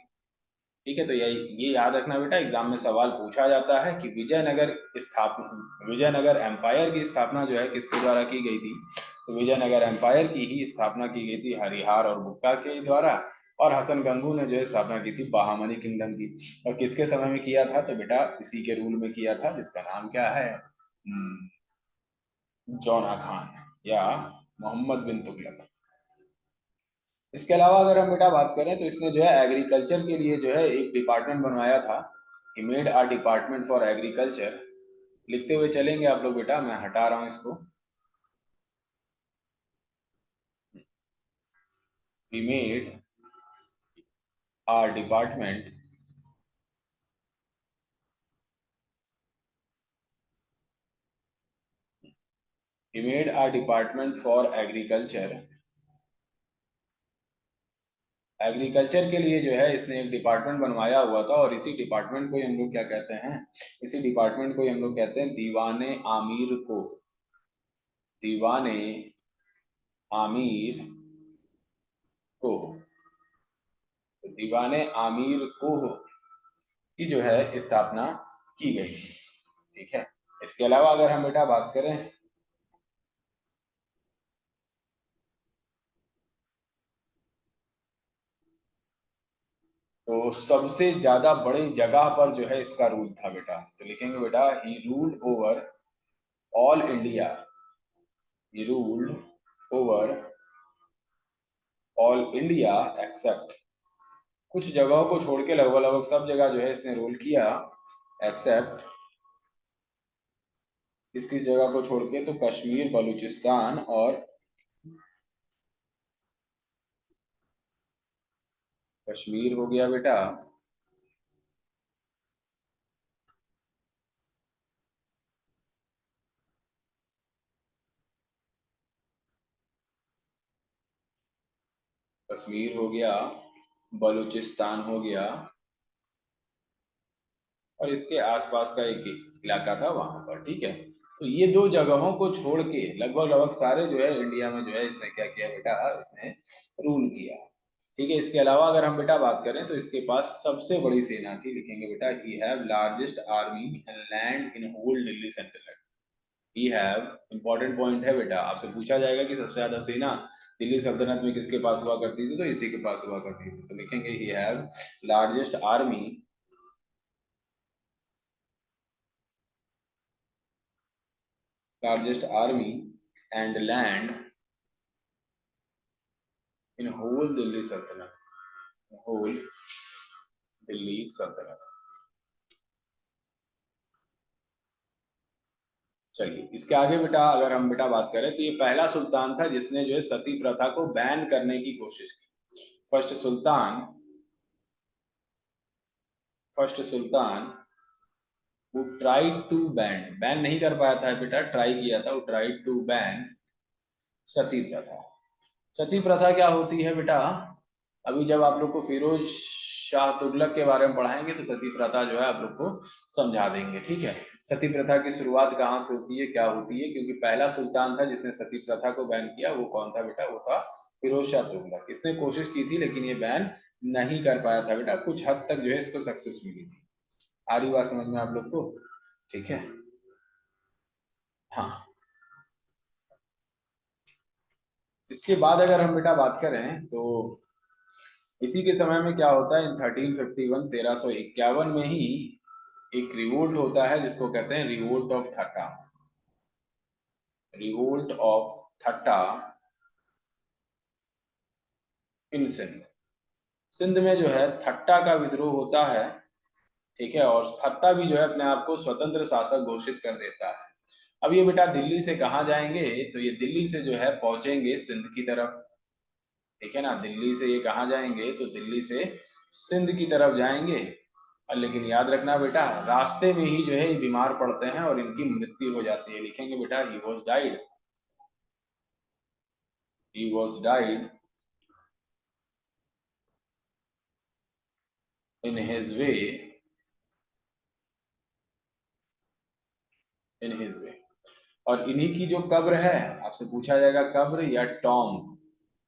ठीक है, तो ये याद रखना बेटा, एग्जाम में सवाल पूछा जाता है कि विजयनगर स्थापना, विजयनगर एम्पायर की स्थापना जो है किसके द्वारा की गई थी? तो विजयनगर एम्पायर की ही स्थापना की गई थी हरिहार और बुक्का के द्वारा, और हसन गंगू ने जो है स्थापना की थी बहामनी किंगडम की. और किसके समय में किया था? तो बेटा इसी के रूल में किया था, जिसका नाम क्या है? जौना खान, या मोहम्मद बिन तुगलक. इसके अलावा अगर हम बेटा बात करें तो इसने जो है एग्रीकल्चर के लिए जो है एक डिपार्टमेंट बनवाया था. He made a department for agriculture. लिखते हुए चलेंगे आप लोग बेटा, मैं हटा रहा हूं इसको. He made a department, he made a department for agriculture. Agriculture के लिए जो है इसने एक डिपार्टमेंट बनवाया हुआ था, और इसी डिपार्टमेंट को ही हम लोग क्या कहते हैं? इसी डिपार्टमेंट को ही हम लोग कहते हैं दीवाने आमिर को. दीवाने आमिर को. तो दीवाने आमिर को की जो है स्थापना की गई थी. ठीक है. इसके अलावा अगर हम बेटा बात करें तो सबसे ज्यादा बड़ी जगह पर जो है इसका रूल था बेटा. तो लिखेंगे बेटा he ruled over all India, he ruled over all India accept, कुछ जगहों को छोड़ के लगभग लगभग सब जगह जो है इसने रूल किया. एक्सेप्ट, किस किस जगह को छोड़ के? तो कश्मीर, बलूचिस्तान और, कश्मीर हो गया बेटा, कश्मीर हो गया, बलूचिस्तान हो गया, और इसके आसपास का एक इलाका था वहां पर. ठीक है. तो ये दो जगहों को छोड़ के लगभग लगभग सारे जो है इंडिया में जो है इसने क्या किया बेटा? इसने रूल किया. ठीक है. इसके अलावा अगर हम बेटा बात करें तो इसके पास सबसे बड़ी सेना थी. लिखेंगे बेटा he have largest army and land in whole Delhi central. He have, important point है बेटा, आपसे पूछा जाएगा कि सबसे ज्यादा सेना दिल्ली सल्तनत में किसके पास हुआ करती थी, तो इसी के पास हुआ करती थी। तो लिखेंगे ही have largest army, largest army and land in whole Delhi Sultanate, whole Delhi Sultanate। चलिए इसके आगे बेटा अगर हम बेटा बात करें तो ये पहला सुल्तान था जिसने जो है सती प्रथा को बैन करने की कोशिश की। फर्स्ट सुल्तान वो ट्राइड टू बैन नहीं कर पाया था बेटा, ट्राई किया था, वो ट्राइड टू बैन सती प्रथा। सती प्रथा क्या होती है बेटा, अभी जब आप लोग को फिरोज शाह तुगलक के बारे में पढ़ाएंगे तो सती प्रथा जो है आप लोग को समझा देंगे, ठीक है। सती प्रथा की शुरुआत कहाँ से होती है, क्या होती है, क्योंकि पहला सुल्तान था जिसने सती प्रथा को बैन किया, वो कौन था बेटा, वो था फिरोज शाह तुगलक। इसने कोशिश की थी लेकिन ये बैन नहीं कर पाया था बेटा, कुछ हद तक जो है इसको सक्सेस मिली थी। आ रही बात समझ में आप लोग को, ठीक है। हाँ, इसके बाद अगर हम बेटा बात करें तो इसी के समय में क्या होता है, इन 1351 1351 में ही एक रिवोल्ट होता है जिसको कहते हैं revolt of Thatta, revolt of Thatta in Sindh. Sindh में जो है थट्टा का विद्रोह होता है, ठीक है, और थट्टा भी जो है अपने आप को स्वतंत्र शासक घोषित कर देता है। अब ये बेटा दिल्ली से कहाँ जाएंगे, तो ये दिल्ली से जो है पहुंचेंगे सिंध की तरफ, ठीक है ना। दिल्ली से ये कहाँ जाएंगे, तो दिल्ली से सिंध की तरफ जाएंगे। और लेकिन याद रखना बेटा रास्ते में ही जो है ये बीमार पड़ते हैं और इनकी मृत्यु हो जाती है। लिखेंगे बेटा he was died in his way, in his way. और इन्हीं की जो कब्र है, आपसे पूछा जाएगा कब्र या टॉम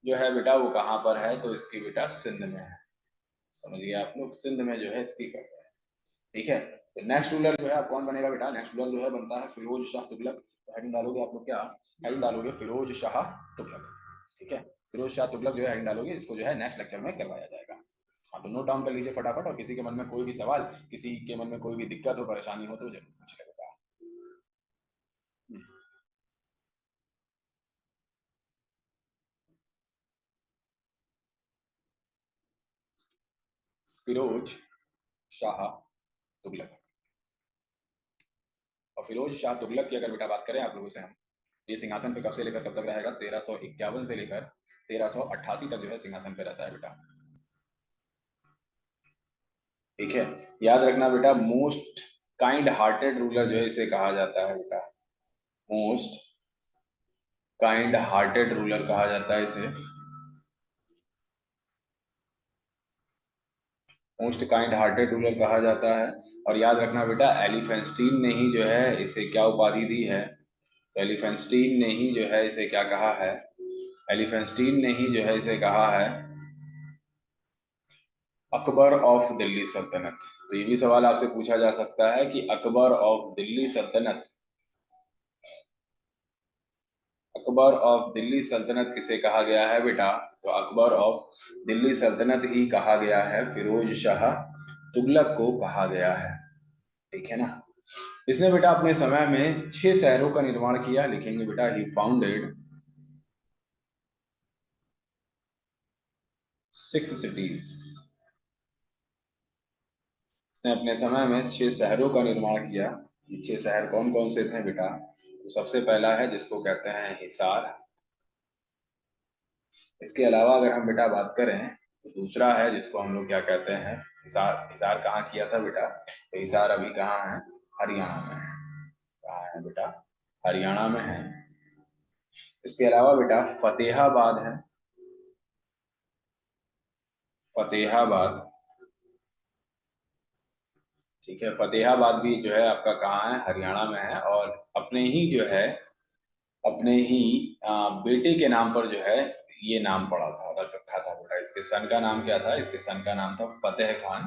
जो है बेटा वो कहाँ पर है, तो इसकी बेटा सिंध में है। समझ गए आप लोग, सिंध में जो है इसकी कब्र है, ठीक है। तो नेक्स्ट रूलर जो है आप कौन बनेगा बेटा, नेक्स्ट रूलर जो है बनता है फिरोज शाह तुगलक। तो हेडिंग डालोगे आप लोग क्या, हेडिंग डालोगे फिरोज शाह तुगलक, ठीक है। फिरोज शाह तुगलक जो है हेडिंग डालोगे, इसको जो है नेक्स्ट लेक्चर में करवाया जाएगा। हाँ तो नोट डाउन कर लीजिए फटाफट, और किसी के मन में कोई भी सवाल, किसी के मन में कोई भी दिक्कत हो, परेशानी हो तो जरूर पूछिएगा बेटा। फिरोज शाह तुगलक। और फिरोज शाह तुगलक की अगर बेटा बात करें आप लोगों से हम, ये सिंहासन पे कब से लेकर कब तक रहेगा, 1351 से लेकर 1388 तक जो है सिंहासन पे रहता है बेटा, ठीक है। याद रखना बेटा मोस्ट काइंड हार्टेड रूलर जो है इसे कहा जाता है बेटा, मोस्ट काइंड हार्टेड रूलर कहा जाता है इसे, मोस्ट काइंड हार्टेड रूलर कहा जाता है। और याद रखना बेटा एलिफेंस्टीन ने ही जो है इसे क्या उपाधि दी है, तो एलिफेंस्टीन ने ही जो है इसे क्या कहा है, एलिफेंस्टीन ने ही जो है इसे कहा है अकबर ऑफ दिल्ली सल्तनत। तो ये भी सवाल आपसे पूछा जा सकता है कि अकबर ऑफ दिल्ली सल्तनत, अकबर ऑफ दिल्ली सल्तनत किसे कहा गया है बेटा, तो अकबर ऑफ दिल्ली सल्तनत ही कहा गया है, फिरोज शाह तुगलक को कहा गया है, ठीक है ना। इसने बेटा अपने समय में 6 शहरों का निर्माण किया। लिखेंगे बेटा ही फाउंडेड 6 सिटीज। इसने अपने समय में 6 शहरों का निर्माण किया। ये 6 शहर कौन कौन से थे बेटा, तो सबसे पहला है जिसको कहते हैं हिसार। इसके अलावा अगर हम बेटा बात करें तो दूसरा है जिसको हम लोग क्या कहते हैं हिसार। हिसार कहाँ किया था बेटा, तो हिसार अभी कहाँ है, हरियाणा में है। कहाँ है बेटा, हरियाणा में है। इसके अलावा बेटा फतेहाबाद है, फतेहाबाद, ठीक है। फतेहाबाद भी जो है आपका कहाँ है, हरियाणा में है। और अपने ही जो है अपने ही बेटे के नाम पर जो है ये नाम पड़ा था, रख रखा था बेटा। इसके सन का नाम क्या था, इसके सन का नाम था फतेह खान।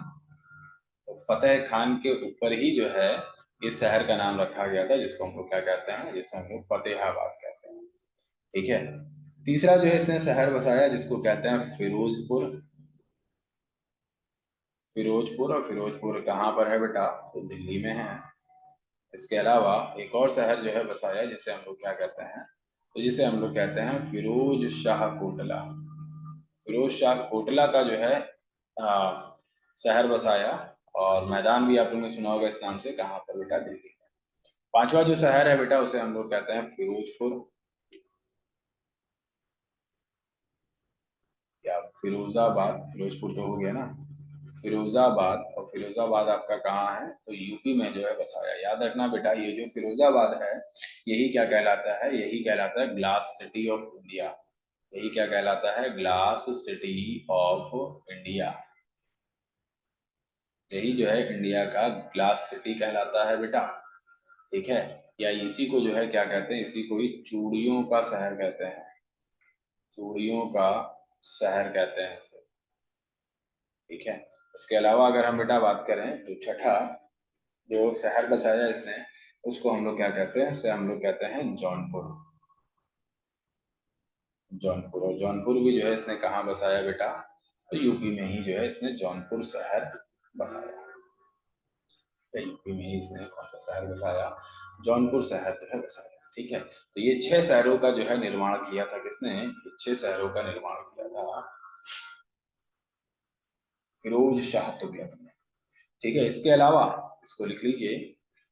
तो फतेह खान के ऊपर ही जो है इस शहर का नाम रखा गया था, जिसको हम लोग क्या कहते हैं, जिसे हम लोग फतेहाबाद कहते हैं। ठीक है। तीसरा जो है इसने शहर बसाया जिसको कहते हैं फिरोजपुर। फिरोजपुर, और फिरोजपुर कहाँ पर है बेटा, तो दिल्ली में है। इसके अलावा एक और शहर जो है बसाया जिसे हम लोग क्या कहते हैं, तो जिसे हम लोग कहते हैं फिरोज शाह कोटला। फिरोज शाह कोटला का जो है शहर बसाया, और मैदान भी आप लोगों ने सुना होगा इस नाम से, कहाँ पर बेटा, दिल्ली में। पांचवा जो शहर है बेटा उसे हम लोग कहते हैं फिरोजपुर या फिरोजाबाद। फिरोजपुर तो हो गया ना, फिरोजाबाद। और फिरोजाबाद आपका कहाँ है, तो यूपी में जो है बसाया। याद रखना बेटा, ये जो फिरोजाबाद है यही क्या कहलाता है, यही कहलाता है ग्लास सिटी ऑफ इंडिया। यही क्या कहलाता है, ग्लास सिटी ऑफ इंडिया। यही जो है इंडिया का ग्लास सिटी कहलाता है बेटा। ठीक है। या इसी को जो है क्या कहते हैं, इसी को ही चूड़ियों का शहर कहते हैं। चूड़ियों का शहर कहते हैं इसे। ठीक है। इसके अलावा अगर हम बेटा बात करें तो छठा जो शहर बसाया इसने, उसको हम लोग क्या कहते हैं, इसे हम लोग कहते हैं जौनपुर। जौनपुर, और जौनपुर भी जो है इसने कहाँ बसाया बेटा, तो यूपी में ही जो है इसने जौनपुर शहर बसाया। तो यूपी में ही इसने कौन सा शहर बसाया, जौनपुर शहर जो है बसाया। ठीक है। तो ये 6 शहरों का जो है निर्माण किया था किसने, ये 6 शहरों का निर्माण किया था फिरोज शाह तुगलक ने। ठीक है। इसके अलावा, इसको लिख लीजिए,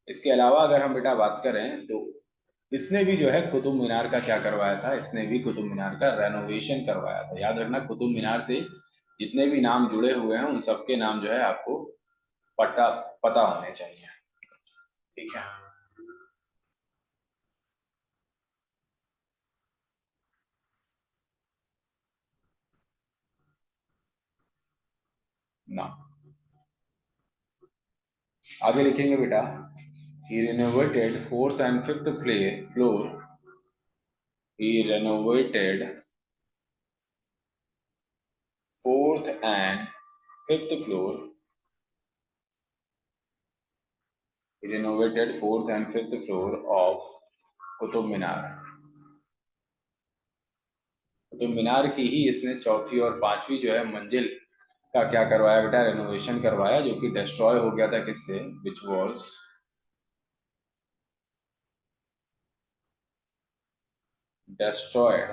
इसके अलावा अगर हम बेटा बात करें तो इसने भी जो है कुतुब मीनार का क्या करवाया था, इसने भी कुतुब मीनार का रेनोवेशन करवाया था। याद रखना, कुतुब मीनार से जितने भी नाम जुड़े हुए हैं उन सबके नाम जो है आपको पता पता होने चाहिए। ठीक है ना। आगे लिखेंगे बेटा, he renovated fourth and fifth floor. He renovated fourth and fifth floor. He renovated fourth and fifth floor of Qutub Minar. Qutub Minar की ही इसने चौथी और पांचवी जो है मंजिल का क्या करवाया बेटा, रेनोवेशन करवाया, जो कि डिस्ट्रॉय हो गया था किससे, which was destroyed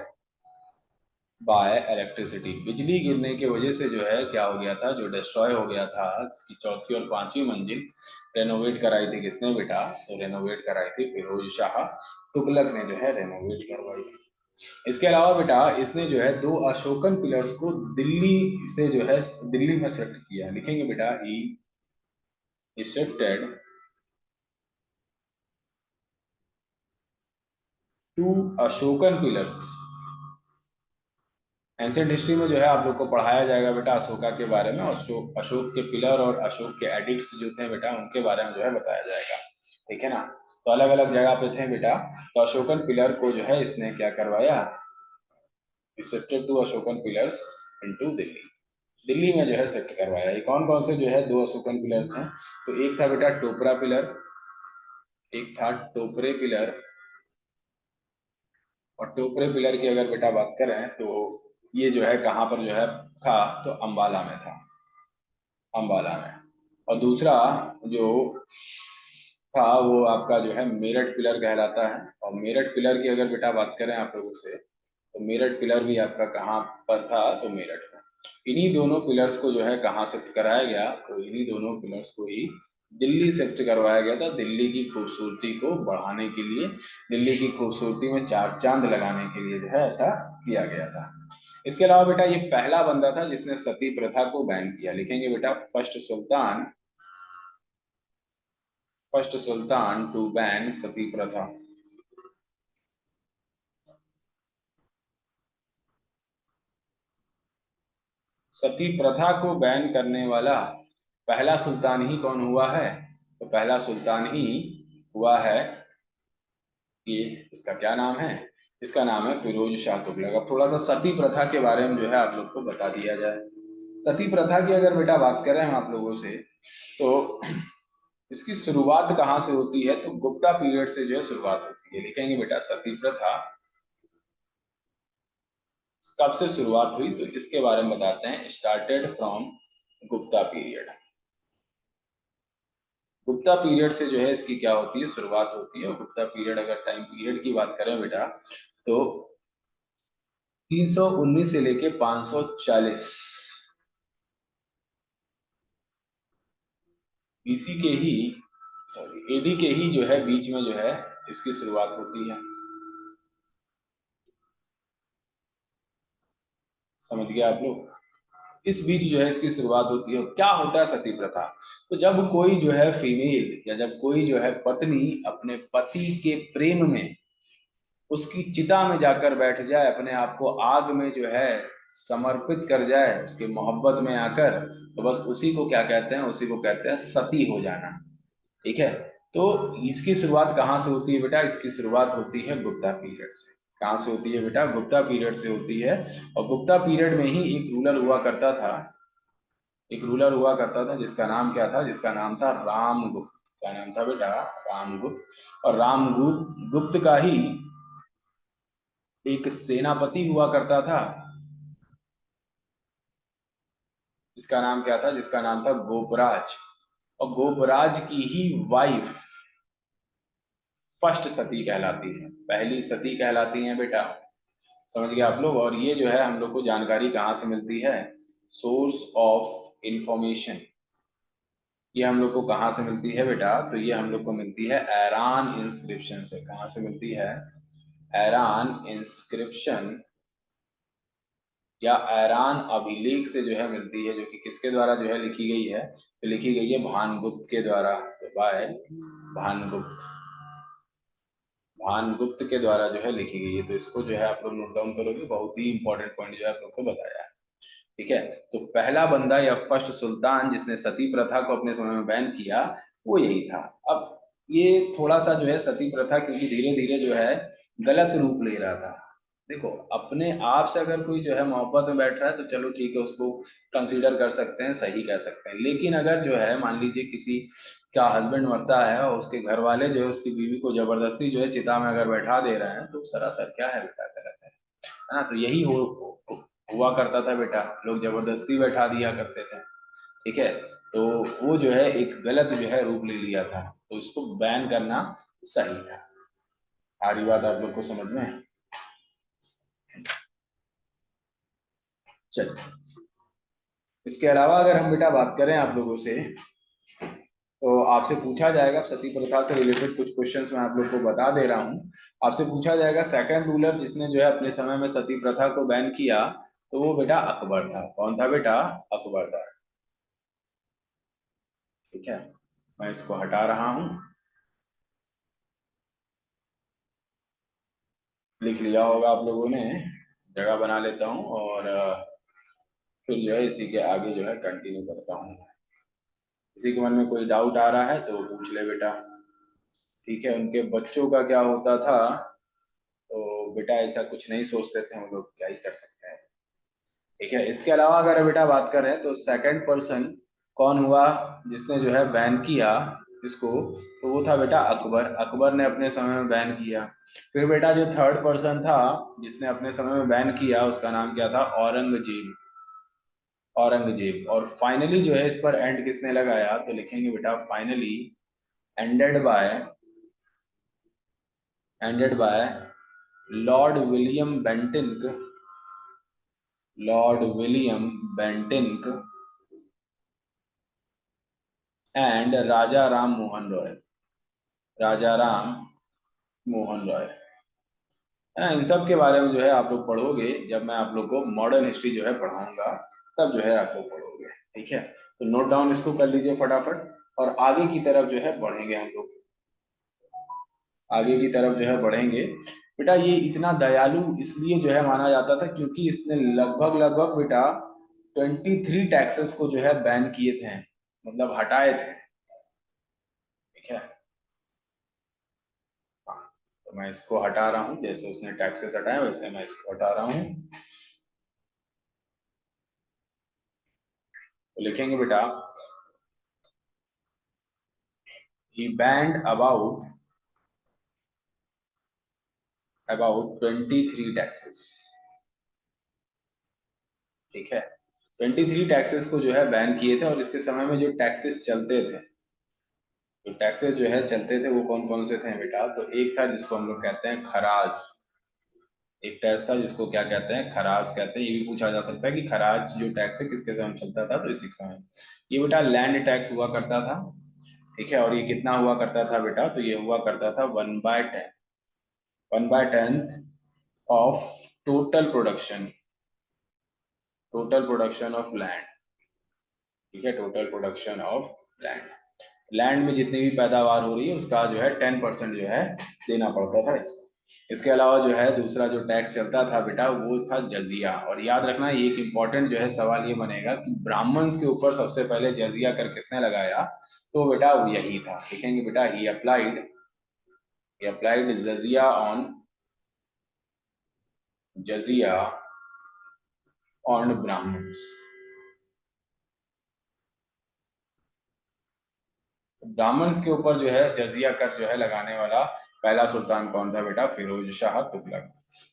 bye electricity. बिजली गिरने की वजह से जो है क्या हो गया था, जो डिस्ट्रॉय हो गया था, इसकी चौथी और पांचवी मंजिल रेनोवेट कराई थी किसने बेटा, तो रेनोवेट कराई थी फिरोज शाह तुगलक ने जो है रेनोवेट करवाई। इसके अलावा बेटा इसने जो है 2 अशोकन पिलर्स को दिल्ली से जो है दिल्ली में शिफ्ट किया। लिखेंगे बेटा, ही shifted 2 Ashokan pillars. Ancient history में जो है आप लोग को पढ़ाया जाएगा बेटा अशोका के बारे में, और अशोक अशोक के पिलर और अशोक के एडिक्ट्स जो थे बेटा उनके बारे में जो है बताया जाएगा। ठीक है ना। तो अलग अलग जगह पे थे बेटा। तो अशोकन पिलर को जो है इसने क्या करवाया, shifted 2 Ashokan pillars into Delhi. Delhi में जो है शिफ्ट करवाया। ये कौन कौन से जो है 2 अशोकन पिलर थे, तो एक था बेटा टोपरा पिलर, एक था टोपरे पिलर। और टोपरे पिलर की अगर बेटा बात करें तो ये जो है कहाँ पर जो है था, तो अंबाला में था, अंबाला में। और दूसरा जो था वो आपका जो है मेरठ पिलर कहलाता है। और मेरठ पिलर की अगर बेटा बात करें आप लोगों से, तो मेरठ पिलर भी आपका कहाँ पर था, तो मेरठ में। इन्हीं दोनों पिलर्स को जो है कहाँ शिफ्ट कराया गया, तो इन्हीं दोनों पिलर्स को ही दिल्ली शिफ्ट करवाया गया था, दिल्ली की खूबसूरती को बढ़ाने के लिए, दिल्ली की खूबसूरती में चार चांद लगाने के लिए जो है ऐसा किया गया था। इसके अलावा बेटा ये पहला बंदा था जिसने सती प्रथा को बैन किया। लिखेंगे बेटा, फर्स्ट सुल्तान टू बैन सती प्रथा। सती प्रथा को बैन करने वाला पहला सुल्तान ही कौन हुआ है, तो पहला सुल्तान ही हुआ है, कि इसका क्या नाम है, इसका नाम है फिरोज शाह तुगलक। अब थोड़ा सा सती प्रथा के बारे में जो है आप लोग को बता दिया जाए। सती प्रथा की अगर बेटा बात करें हम आप लोगों से, तो इसकी शुरुआत कहाँ से होती है? तो गुप्ता पीरियड से जो है शुरुआत होती है। लिखेंगे बेटा सती प्रथा कब से शुरुआत हुई, तो इसके बारे में बताते हैं। Started from Gupta period. Gupta period से जो है इसकी क्या होती है, शुरुआत होती है। और गुप्ता पीरियड, अगर टाइम पीरियड की बात करें बेटा, तो 319 से लेके 540 बीसी के ही, सॉरी एडी के ही जो है बीच में जो है इसकी शुरुआत होती है। समझ गया आप लोग? इस बीच जो है इसकी शुरुआत होती है। क्या होता है सती प्रथा? तो जब कोई जो है फीमेल या जब कोई जो है पत्नी अपने पति के प्रेम में उसकी चिता में जाकर बैठ जाए, अपने आप को आग में जो है समर्पित कर जाए उसके मोहब्बत में आकर, तो बस उसी को क्या कहते हैं, उसी को कहते हैं सती हो जाना। ठीक है। तो इसकी शुरुआत कहाँ से होती है बेटा? इसकी शुरुआत होती है गुप्ता पीरियड से। कहाँ से होती है बेटा? गुप्ता पीरियड से होती है। और गुप्ता पीरियड में ही एक रूलर हुआ करता था, एक रूलर हुआ करता था जिसका नाम क्या था? जिसका नाम था रामगुप्त। क्या नाम था बेटा? रामगुप्त। और रामगुप्त गुप्त का ही एक सेनापति हुआ करता था जिसका नाम क्या था? जिसका नाम था गोपराज। और गोपराज की ही वाइफ फर्स्ट सती कहलाती है, पहली सती कहलाती है बेटा। समझ गए आप लोग? और ये जो है हम लोग को जानकारी कहाँ से मिलती है? Source of information. ये हम लोग को कहाँ से मिलती है बेटा? तो ये हम लोग को मिलती है ऐरान इंस्क्रिप्शन से। कहाँ से मिलती है? ऐरान इंस्क्रिप्शन या ऐरान अभिलेख से जो है मिलती है, जो कि किसके द्वारा जो है लिखी गई है? तो लिखी गई है भानुगुप्त के द्वारा। तो बाय भानुगुप्त, भानुगुप्त के द्वारा जो है लिखी गई है। तो इसको जो है आप लोग नोट डाउन करोगे, बहुत ही इंपॉर्टेंट पॉइंट जो है आप लोग को बताया है। ठीक है। तो पहला बंदा या फर्स्ट सुल्तान जिसने सती प्रथा को अपने समय में बैन किया, वो यही था। अब ये थोड़ा सा जो है सती प्रथा क्योंकि धीरे धीरे जो है गलत रूप ले रहा था। देखो, अपने आप से अगर कोई जो है मोहब्बत में बैठ रहा है तो चलो ठीक है, उसको कंसीडर कर सकते हैं, सही कह सकते हैं। लेकिन अगर जो है मान लीजिए किसी का हस्बैंड मरता है और उसके घर वाले जो है उसकी बीवी को जबरदस्ती जो है चिता में अगर बैठा दे रहे हैं, तो सरासर क्या है बेटा? गलत है ना? तो यही हुआ करता था बेटा, लोग जबरदस्ती बैठा दिया करते थे। ठीक है। तो वो जो है एक गलत जो है रूप ले लिया था, तो इसको बैन करना सही था। आ रही बात आप लोग को समझ में? चलिए, इसके अलावा अगर हम बेटा बात करें आप लोगों से, तो आपसे पूछा जाएगा सती प्रथा से रिलेटेड कुछ क्वेश्चंस मैं आप लोग को बता दे रहा हूँ। आपसे पूछा जाएगा सेकंड रूलर जिसने जो है अपने समय में सती प्रथा को बैन किया, तो वो बेटा अकबर था। कौन था बेटा? अकबर था। ठीक है। मैं इसको हटा रहा हूँ, लिख लिया होगा आप लोगों ने, जगह बना लेता हूँ और फिर जो है इसी के आगे जो है कंटिन्यू करता हूँ। किसी के मन में कोई डाउट आ रहा है तो पूछ ले बेटा। ठीक है। उनके बच्चों का क्या होता था? तो बेटा ऐसा कुछ नहीं सोचते थे हम लोग, क्या ही कर सकते हैं। ठीक है। इसके अलावा अगर बेटा बात करें तो सेकंड पर्सन कौन हुआ जिसने जो है बैन किया इसको? तो वो था बेटा अकबर। अकबर ने अपने समय में बैन किया। फिर बेटा जो थर्ड पर्सन था जिसने अपने समय में बैन किया, उसका नाम क्या था? औरंगजेब। औरंगजेब। और फाइनली जो है इस पर एंड किसने लगाया? तो लिखेंगे बेटा finally ended by, ended by Lord William Bentinck, Lord William Bentinck and Raja Ram Mohan Roy, Raja Ram Mohan Roy. है ना? इन सब के बारे में जो है आप लोग पढ़ोगे जब मैं आप लोग को मॉडर्न हिस्ट्री जो है पढ़ाऊंगा, तब जो है आप लोग पढ़ोगे। ठीक है। तो नोट डाउन इसको कर लीजिए फटाफट, और आगे की तरफ जो है बढ़ेंगे हम लोग। आगे की तरफ जो है बढ़ेंगे। बेटा ये इतना दयालु इसलिए जो है माना जाता था क्योंकि इसने लगभग लगभग बेटा 23 टैक्सेस को जो है बैन किए थे, मतलब हटाए थे। ठीक है। हाँ, तो मैं इसको हटा रहा हूँ, जैसे उसने टैक्सेस हटाए वैसे मैं इसको हटा रहा हूँ। तो लिखेंगे बेटा he banned about 23 taxes। ठीक है, 23 टैक्सेस को जो है बैन किए थे, और इसके समय में जो टैक्सेस चलते थे, जो टैक्सेस जो है चलते थे, वो कौन कौन से थे बेटा? तो एक था जिसको हम लोग कहते हैं खराज। एक टैक्स था जिसको क्या कहते हैं? खराज कहते हैं। ये भी पूछा जा सकता है कि खराज जो टैक्स है किसके समय चलता था, तो इसी समय। ये बेटा लैंड टैक्स हुआ करता था। ठीक है, और ये कितना हुआ करता था बेटा? तो ये हुआ करता था 1/10, 1/10 of total production, total production of land. ठीक है, total production of land. Land में जितनी भी पैदावार हो रही है उसका जो है 10% जो है देना पड़ता था इसको। इसके अलावा जो है दूसरा जो टैक्स चलता था बेटा, वो था जजिया। और याद रखना, ये एक इम्पॉर्टेंट जो है सवाल ये बनेगा कि ब्राह्मण्स के ऊपर सबसे पहले जजिया कर किसने लगाया? तो बेटा वो यही था। लिखेंगे बेटा, ही अप्लाइड जजिया ऑन ब्राह्मण्स। ब्राह्मण्स के ऊपर जो है जजिया कर जो है लगाने वाला पहला सुल्तान कौन था बेटा? फिरोज शाह तुगलक।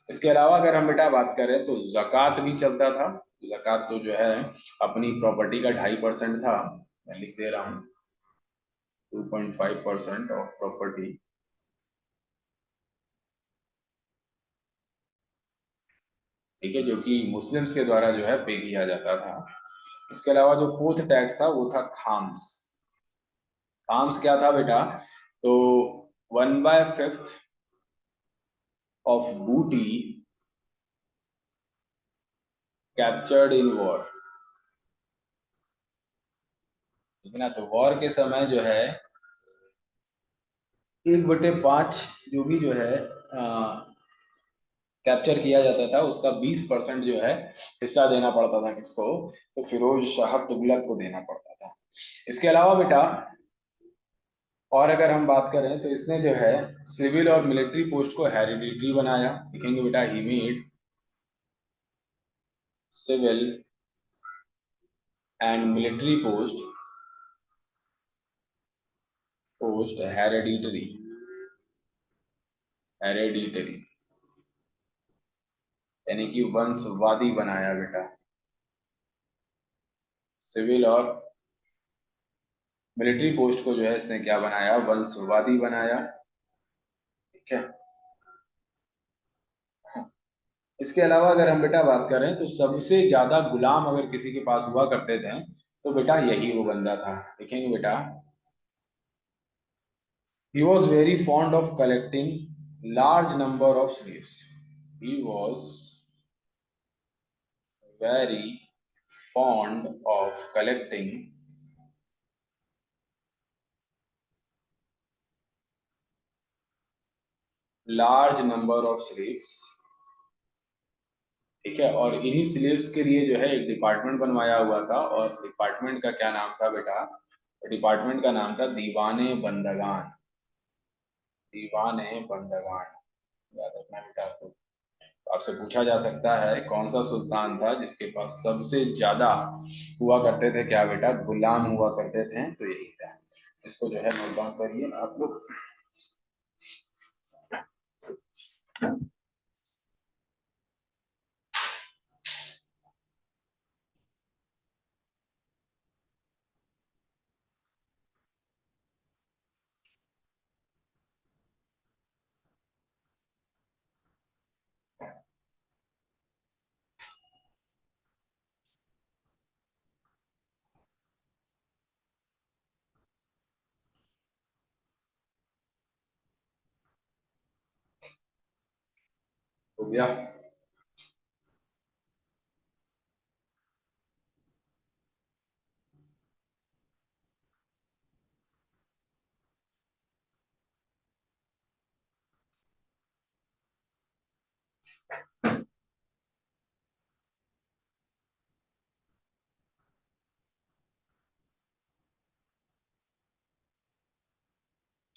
इसके अलावा अगर हम बेटा बात करें तो जक़ात भी चलता था। जक़ात तो जो है अपनी प्रॉपर्टी का 2.5% था। मैं लिख दे रहा हूँ, 2.5% ऑफ प्रॉपर्टी। ठीक है, जो कि मुस्लिम्स के द्वारा जो है पे किया जाता था। इसके अलावा जो फोर्थ टैक्स था वो था खाम्स। खाम्स क्या था बेटा? तो 1/5 ऑफ बूटी कैप्चर्ड इन वॉर। ठीक है ना, तो वॉर के समय जो है 1/5 जो भी जो है कैप्चर किया जाता था, उसका 20% जो है हिस्सा देना पड़ता था किसको? तो फिरोज शाह तुगलक को देना पड़ता था। इसके अलावा बेटा और अगर हम बात करें तो इसने जो है सिविल और मिलिट्री पोस्ट को हेरिडिटरी बनाया। लिखेंगे बेटा, he made civil and military post hereditary, hereditary यानी कि वंशवादी बनाया बेटा। सिविल और मिलिट्री पोस्ट को जो है इसने क्या बनाया? वंशवादी बनाया। ठीक है, इसके अलावा अगर हम बेटा बात करें तो सबसे ज्यादा गुलाम अगर किसी के पास हुआ करते थे तो बेटा यही वो बंदा था। देखेंगे बेटा, he was very fond of collecting large number of slaves। he was very fond of collecting large number of slaves। ठीक है, और इन्हीं स्लेव्स के लिए जो है एक डिपार्टमेंट बनवाया हुआ था, और डिपार्टमेंट का क्या नाम था बेटा? डिपार्टमेंट का नाम था दीवाने बंदगान। दीवाने बंदगान, याद रखना बेटा आपको। तो आपसे पूछा जा सकता है कौन सा सुल्तान था जिसके पास सबसे ज्यादा हुआ करते थे क्या बेटा? गुलाम हुआ करते थे, तो यही था। इसको जो है नोट डाउन करिए आप लोग। हो गया?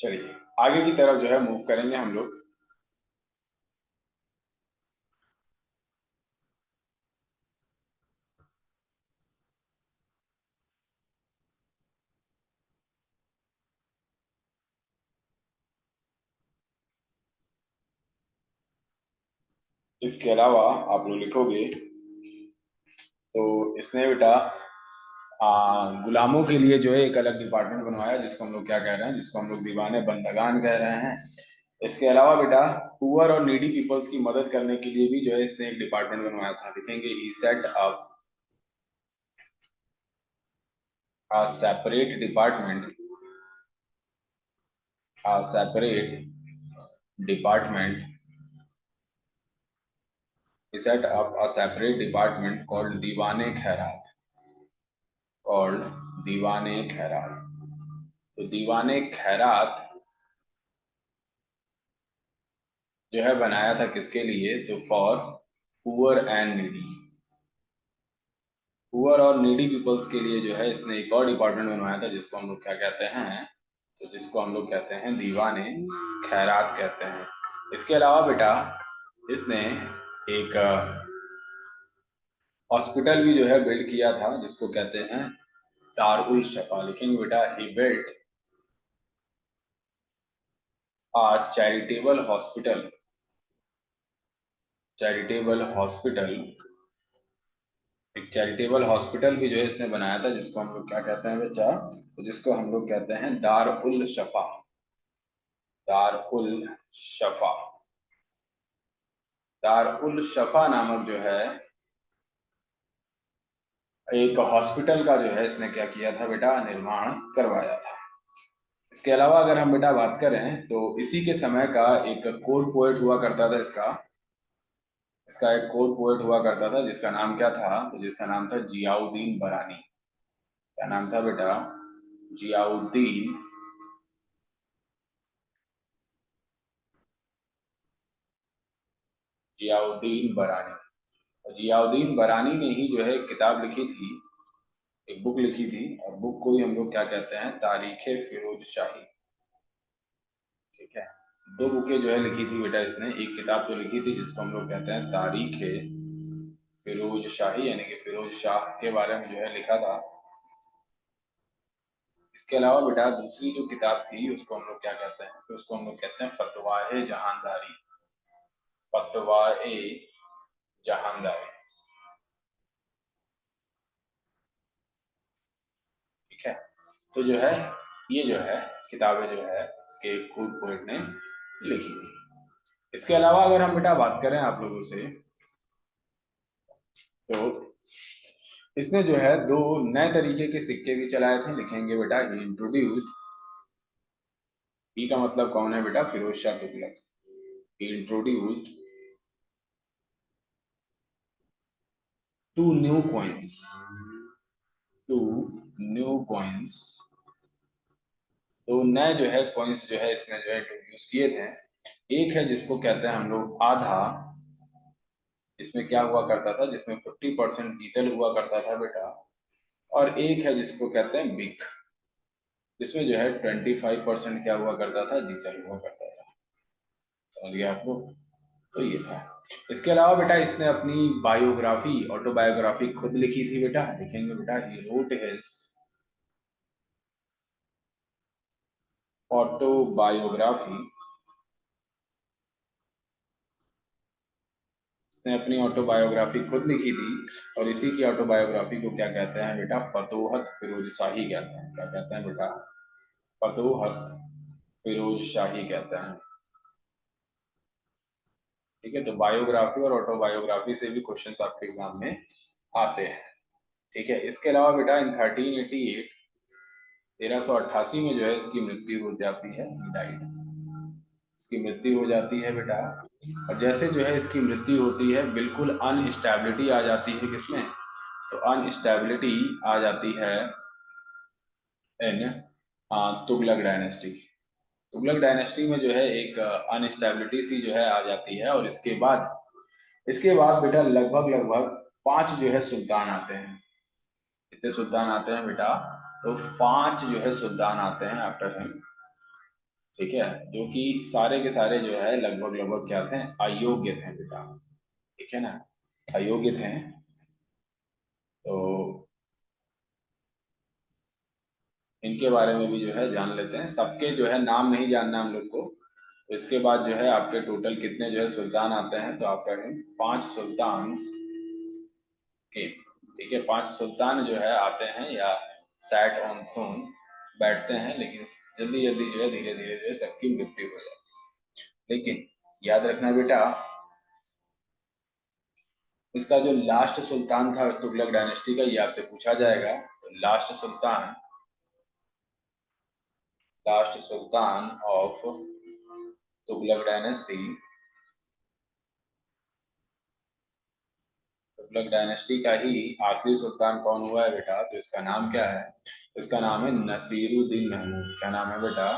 चलिए आगे की तरफ जो है मूव करेंगे हम लोग। इसके अलावा आप लोग लिखोगे तो इसने बेटा गुलामों के लिए जो है एक अलग डिपार्टमेंट बनवाया, जिसको हम लोग क्या कह रहे हैं, जिसको हम लोग दीवाने बंदगान कह रहे हैं। इसके अलावा बेटा पुअर और नीडी पीपल्स की मदद करने के लिए भी जो है इसने एक डिपार्टमेंट बनवाया था। लिखेंगे he set up a separate department a separate department he set up a separate department called दीवाने खैरात, called दीवाने खैरात। तो दीवाने खैरात जो है बनाया था किसके लिए, तो for poor and needy, poor और नीडी पीपल्स के लिए जो है इसने एक और डिपार्टमेंट बनवाया था, जिसको हम लोग क्या कहते हैं, तो जिसको हम लोग कहते हैं दीवाने खैरात कहते हैं। इसके अलावा बेटा इसने एक हॉस्पिटल भी जो है बिल्ड किया था, जिसको कहते हैं दारुल शफा। लिखेंगे बेटा he built a charitable hospital, charitable hospital, एक चैरिटेबल हॉस्पिटल भी जो है इसने बनाया था, जिसको हम लोग क्या कहते हैं बच्चा, तो जिसको हम लोग कहते हैं दारुल शफा, दारुल शफा। दारुल शफा नामक जो है एक हॉस्पिटल का जो है इसने क्या किया था बेटा, निर्माण करवाया था। इसके अलावा अगर हम बेटा बात करें तो इसी के समय का एक कोर्ट पोएट हुआ करता था, इसका इसका एक कोर्ट पोएट हुआ करता था, जिसका नाम क्या था, तो जिसका नाम था जियाउद्दीन बरानी। क्या नाम था बेटा, जियाउद्दीन जियाउद्दीन बरानी। जियाउद्दीन बरानी ने ही जो है एक किताब लिखी थी, एक बुक लिखी थी, और बुक को ही हम लोग क्या कहते हैं, तारीख फिरोज शाही। ठीक है, दो बुकें जो है लिखी थी बेटा इसने, एक किताब तो लिखी थी जिसको हम लोग कहते हैं तारीख फिरोज शाही, यानी कि फिरोज शाह के बारे में जो है लिखा था। इसके अलावा बेटा दूसरी जो किताब थी उसको हम लोग क्या कहते हैं, तो उसको हम लोग कहते हैं फतवाए जहानदारी, फतवाए जहानदारी। ठीक है, तो जो है ये जो है किताबें जो है इसके खूब पोइट ने लिखी थी। इसके अलावा अगर हम बेटा बात करें आप लोगों से, तो इसने जो है दो नए तरीके के सिक्के भी चलाए थे। लिखेंगे बेटा ही इंट्रोड्यूस्ड, ही का मतलब कौन है बेटा, Firoz Shah Tughlaq. He introduced two new coins, two new coins. तो नए जो है कॉइन्स जो है इसने जो है इंट्रोड्यूस किए थे। एक है जिसको कहते हैं हम लोग आधा, इसमें क्या हुआ करता था, जिसमें 50% जीतल हुआ करता था बेटा। और एक है जिसको कहते हैं बिग, जिसमें जो है 25% क्या हुआ करता था, जीतल हुआ करता था। समझ गया आप लोग, तो ये था। इसके अलावा बेटा इसने अपनी बायोग्राफी, ऑटोबायोग्राफी खुद लिखी थी बेटा। लिखेंगे बेटा ही रोट हिज ऑटोबायोग्राफी, इसने अपनी ऑटोबायोग्राफी खुद लिखी थी। और इसी की ऑटोबायोग्राफी को क्या कहते हैं बेटा, फतोहत फिरोज शाही कहते हैं। क्या कहते हैं बेटा, फतोहत फिरोज शाही कहते हैं। ठीक है, तो बायोग्राफी और ऑटोबायोग्राफी से भी क्वेश्चंस आपके एग्जाम में आते हैं। ठीक है, इसके अलावा बेटा इन 1388, 1388 में जो है इसकी मृत्यु हो जाती है, डाइड, इसकी मृत्यु हो जाती है बेटा। और जैसे जो है इसकी मृत्यु होती है, बिल्कुल अनस्टेबिलिटी आ जाती है किसमें, तो अनस्टेबिलिटी आ जाती है इन तुगलक डायनेस्टी। तुगलक डायनेस्टी में जो है एक अनस्टेबिलिटी सी जो है आ जाती है। और इसके बाद बेटा लगभग लगभग 5 जो है सुल्तान आते हैं। कितने सुल्तान आते हैं बेटा, तो 5 जो है सुल्तान आते हैं आफ्टर हिम। ठीक है, जो कि सारे के सारे जो है लगभग लगभग क्या थे, अयोग्य थे बेटा। ठीक है ना, अयोग्य थे। तो इनके बारे में भी जो है जान लेते हैं। सबके जो है नाम नहीं जानना हम लोग को, इसके बाद जो है आपके टोटल कितने जो है सुल्तान आते हैं, तो आपका 5 सुल्तान के, ठीक है, 5 सुल्तान जो है आते हैं या सैट ऑन थ्रोन बैठते हैं, लेकिन जल्दी जल्दी जो है धीरे धीरे जो है सबकी मृत्यु हो जाती है। लेकिन याद रखना बेटा, इसका जो लास्ट सुल्तान था तुगलक डायनेस्टी का, ये आपसे पूछा जाएगा। तो last Sultan of Tughlaq dynasty, Tughlaq dynasty का ही आखिरी सुल्तान कौन हुआ है बेटा, तो इसका नाम क्या है? तो इसका नाम है नसीरुद्दीन महमूद। क्या नाम है बेटा?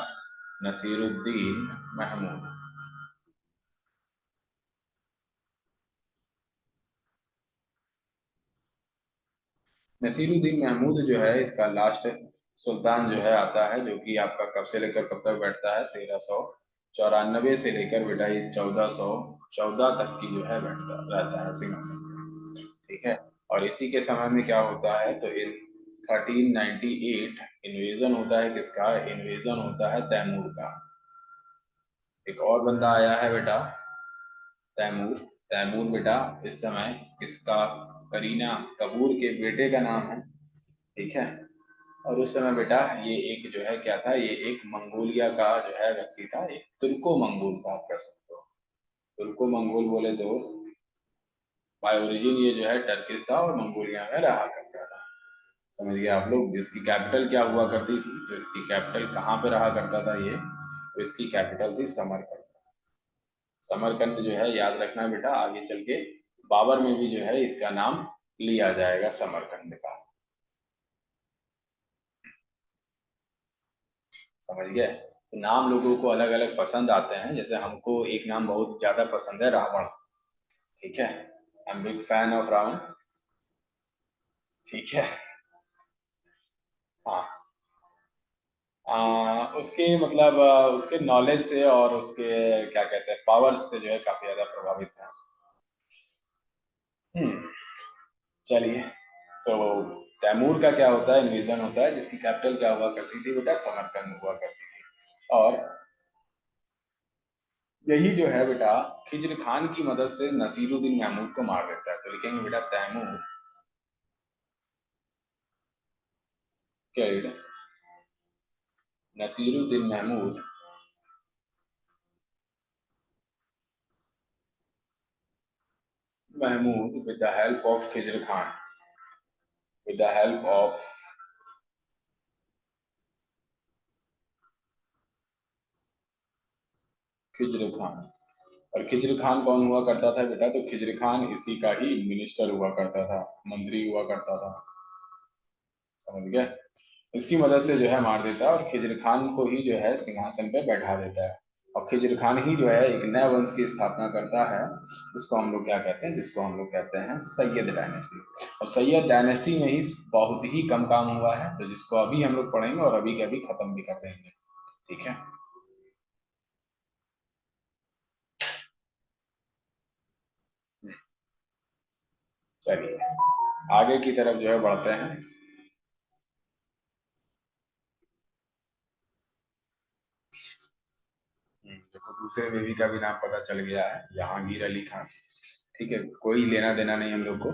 नसीरुद्दीन महमूद। नसीरुद्दीन महमूद जो है इसका लास्ट सुल्तान जो है आता है, जो कि आपका कब से लेकर कब तक बैठता है, 1394 से लेकर बेटा ये 1414 तक की जो है बैठता रहता है सिंहासन पे, ठीक है। और इसी के समय में क्या होता है, तो इन 1398 इन्वेजन होता है, किसका इन्वेजन होता है? तैमूर का। एक और बंदा आया है बेटा, तैमूर। तैमूर बेटा इस समय किसका, करीना कपूर के बेटे का नाम है, ठीक है। और उस समय बेटा ये एक जो है क्या था, ये एक मंगोलिया का जो है व्यक्ति था, एक तुर्को मंगोल था, आप कह सकते हो। तुर्को मंगोल बोले तो बाय ओरिजिन ये जो है टर्किश था और मंगोलिया में रहा करता था। समझ गए आप लोग? जिसकी कैपिटल क्या हुआ करती थी, तो इसकी कैपिटल कहाँ पे रहा करता था ये, तो इसकी कैपिटल थी समरकंद। समरकंद जो है याद रखना बेटा, आगे चल के बाबर में भी जो है इसका नाम लिया जाएगा समरकंद का। समझ गए? तो नाम लोगों को अलग अलग पसंद आते हैं, जैसे हमको एक नाम बहुत ज्यादा पसंद है, रावण, ठीक है। I am big fan of Ravana, ठीक है। हाँ, उसके मतलब उसके नॉलेज से और उसके क्या कहते हैं पावर्स से जो है काफी ज्यादा प्रभावित है। हम्म, चलिए। तो तैमूर का क्या होता है, इन्वेजन होता है, जिसकी कैपिटल क्या हुआ करती थी बेटा, समरकंद हुआ करती थी। और यही जो है बेटा खिज्र खान की मदद से नसीरुद्दीन महमूद को मार देता है। तो लिखेंगे बेटा Timur killed Nasiruddin Mahmud with the help of Khizr Khan, with the help of Khizr Khan. और खिज्र खान कौन हुआ करता था बेटा, तो खिज्र खान इसी का ही मिनिस्टर हुआ करता था, मंत्री हुआ करता था। समझ गया? इसकी मदद से जो है मार देता है और खिज्र खान को ही जो है सिंहासन पे बैठा देता है। और खिज्र खान ही जो है एक नए वंश की स्थापना करता है, जिसको हम लोग क्या कहते हैं, जिसको हम लोग कहते हैं सैयद डायनेस्टी। और सैयद डायनेस्टी में ही बहुत ही कम काम हुआ है, तो जिसको अभी हम लोग पढ़ेंगे और अभी के अभी खत्म भी कर देंगे, ठीक है। चलिए आगे की तरफ जो है बढ़ते हैं। देखो दूसरे बेबी का भी नाम पता चल गया है, जहांगीर अली खान, ठीक है। कोई लेना देना नहीं हम लोग को।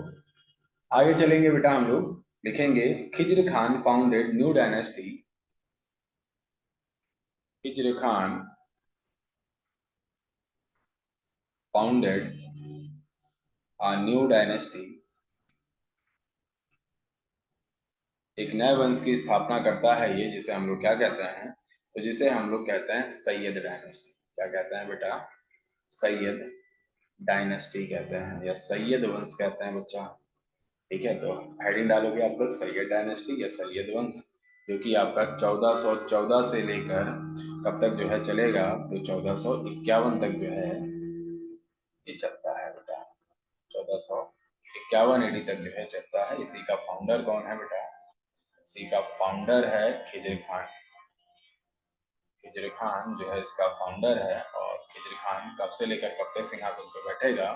आगे चलेंगे बेटा, हम लोग लिखेंगे Khizr Khan founded new dynasty. Khizr Khan founded new dynasty, एक नए वंश की स्थापना करता है ये, जिसे हम लोग क्या कहते हैं, तो जिसे हम लोग कहते हैं सैयद डायनेस्टी। क्या कहते हैं बेटा? सैयद डायनेस्टी कहते हैं, या सैयद वंश कहते हैं बच्चा, ठीक है। तो हेडिंग डालोगे आप लोग सैयद डायनेस्टी या सैयद वंश, जो कि आपका 1414 से लेकर कब तक जो है चलेगा, तो 1451 तक जो है ये चलता है बेटा। 1451 AD तक जो है चलता है। इसी का फाउंडर कौन है बेटा? इसी का फाउंडर है खिज्र खान। खिज्र खान जो है इसका फाउंडर है। और खिज्र खान कब से लेकर कब तक सिंहासन पे बैठेगा?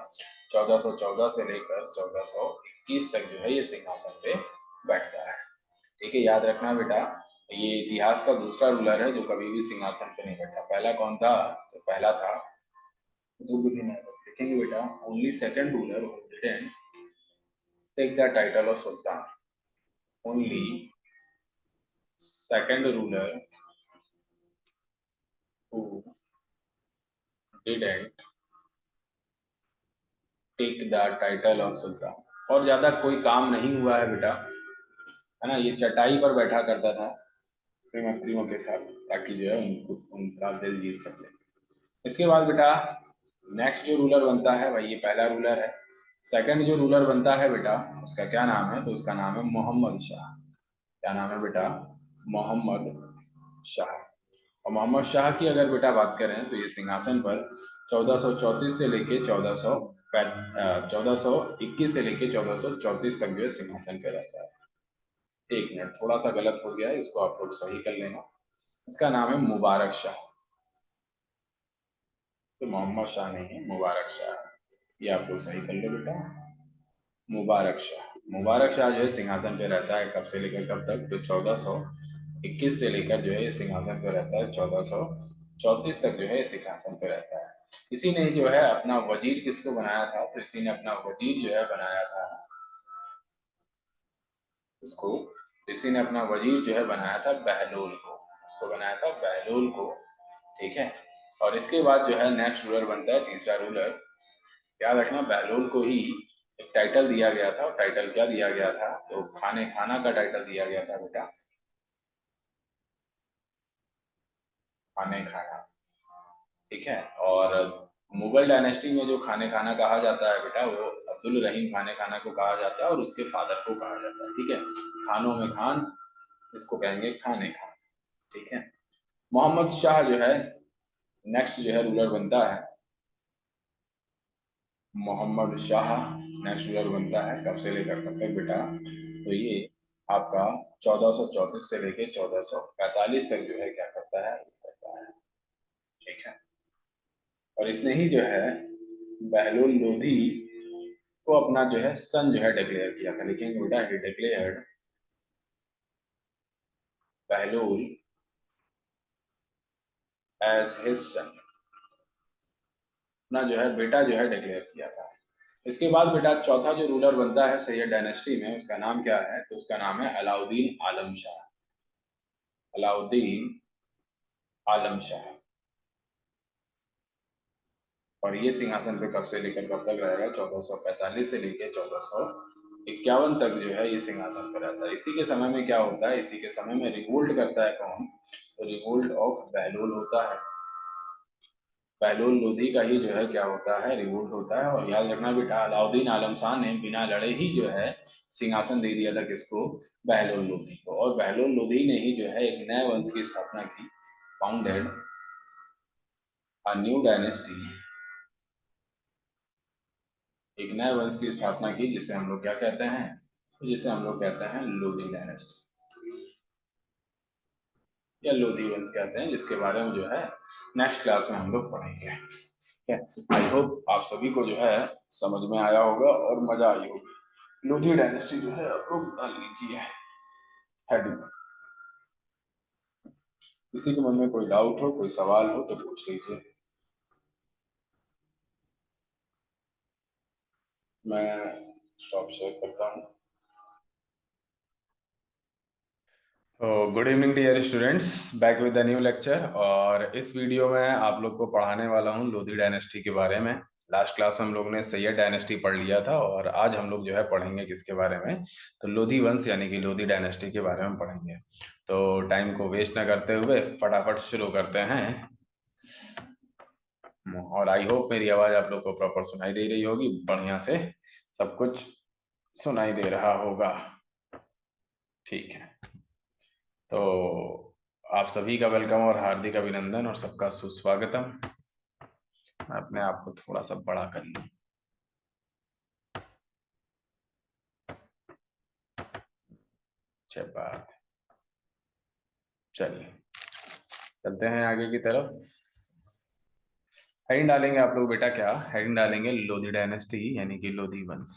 1414 से लेकर 1421 तक जो है ये सिंहासन पे बैठता है, ठीक है। याद रखना बेटा, ये इतिहास का दूसरा रूलर है जो कभी भी सिंहासन पे नहीं बैठा। पहला कौन था? तो पहला था, तो विधि में लिखेंगे बेटा, only second ruler who didn't take the title of sultan, only second ruler who didn't take the title of sultan. और ज्यादा कोई काम नहीं हुआ है बेटा, है ना, ये चटाई पर बैठा करता था अपने मंत्रियों के साथ, ताकि जो है उनको उनका दिल जीत सके। इसके बाद बेटा नेक्स्ट जो रूलर बनता है भाई, ये पहला रूलर है। सेकंड जो रूलर बनता है बेटा, उसका क्या नाम है, तो उसका नाम है मोहम्मद शाह। क्या नाम है बेटा, मोहम्मद शाह। और मोहम्मद शाह की अगर बेटा बात करें तो ये सिंहासन पर 1434 से लेके 1421 से लेके 1434 तक जो है सिंहासन पे रहता है। एक मिनट, थोड़ा सा गलत हो गया है, इसको आप लोग सही कर लेना। इसका नाम है मुबारक शाह, तो मोहम्मद शाह नहीं है, मुबारक शाह। ये आप लोग सही कर लो बेटा, मुबारक शाह। मुबारक शाह जो है सिंहासन पे रहता है कब से लेकर कब तक, तो 1421 से लेकर जो है ये सिंहासन पे रहता है 1434 तक जो है ये सिंहासन पे रहता है। इसी ने जो है अपना वजीर किसको बनाया था, तो इसी ने अपना वजीर जो है बनाया था इसको, इसी ने अपना वजीर जो है बनाया था बहलोल को। इसको बनाया था बहलोल को, ठीक है। और इसके बाद जो है नेक्स्ट रूलर बनता है तीसरा रूलर। याद रखना बहलोल को ही एक टाइटल दिया गया था, और टाइटल क्या दिया गया था, तो खाने खाना का टाइटल दिया गया था बेटा, खाने खाना, ठीक है। और मुगल डायनेस्टी में जो खाने खाना कहा जाता है बेटा, वो अब्दुल रहीम खाने खाना को कहा जाता है, और उसके फादर को कहा जाता है, ठीक है। खानों में खान, इसको कहेंगे खाने खान, ठीक है। मोहम्मद शाह जो है नेक्स्ट जो है रूलर बनता है, मोहम्मद शाह नेक्स्ट रूलर बनता है कब से लेकर कब तक बेटा, तो ये आपका 1434 से लेकर 1445 तक जो है क्या करता है, करता है, ठीक है। और इसने ही जो है बहलोल लोधी को अपना जो है सन जो है डिक्लेयर किया था, लिखेंगे बेटा, he declared Bahlol as his son, अपना जो है बेटा जो है डिक्लेयर किया था। इसके बाद बेटा चौथा जो रूलर बनता है सैयद डायनेस्टी में, उसका नाम क्या है, तो उसका नाम है अलाउद्दीन आलम शाह। अलाउद्दीन आलम शाह। और ये सिंहासन पे कब से लेकर कब तक रहेगा, 1445 से लेकर 1451 तक जो है ये सिंहासन पर रहता है। इसी के समय में क्या होता है, इसी के समय में रिवोल्ट करता है कौन, तो रिवोल्ट ऑफ बहलोल होता है। बहलोल लोधी का ही जो है क्या होता है, रिवोल्ट होता है। और याद रखना बेटा, अलाउद्दीन आलम शाह ने बिना लड़े ही जो है सिंहासन दे दिया था किसको, बहलोल लोधी को। और बहलोल लोधी ने ही जो है एक नए वंश की स्थापना की, फाउंडेड अ न्यू डायनेस्टी, एक नए वंश की स्थापना की, जिसे हम लोग क्या कहते हैं, जिसे हम लोग कहते हैं लोधी डायनेस्टी, या लोधी वंश कहते हैं, जिसके बारे में जो है नेक्स्ट क्लास में हम लोग पढ़ेंगे, ठीक है। आई होप आप सभी को जो है समझ में आया होगा और मजा आई होगी। लोधी डायनेस्टी जो है आप लोग डाल लीजिए हेडिंग में। किसी के मन में कोई डाउट हो, कोई सवाल हो तो पूछ लीजिए, मैं स्टॉप शेयर करता हूँ। तो good evening dear students, back with the new lecture. और इस वीडियो में आप लोग को पढ़ाने वाला हूँ लोधी डायनेस्टी के बारे में। लास्ट क्लास में हम लोग ने सैयद डायनेस्टी पढ़ लिया था, और आज हम लोग जो है पढ़ेंगे किसके बारे में, तो लोधी वंश यानी कि लोधी डायनेस्टी के बारे में पढ़ेंगे। तो टाइम को वेस्ट ना करते हुए फटाफट शुरू करते हैं। और आई होप मेरी आवाज आप लोग को प्रॉपर सुनाई दे रही होगी, बढ़िया से सब कुछ सुनाई दे रहा होगा, ठीक है। तो आप सभी का वेलकम और हार्दिक अभिनंदन और सबका सुस्वागतम। मैं अपने आप को थोड़ा सा बड़ा कर लूं, अच्छी बात। चलिए चलते हैं आगे की तरफ। हेडिंग डालेंगे आप लोग बेटा, क्या हेडिंग डालेंगे, लोधी डायनेस्टी यानी कि लोधी वंश।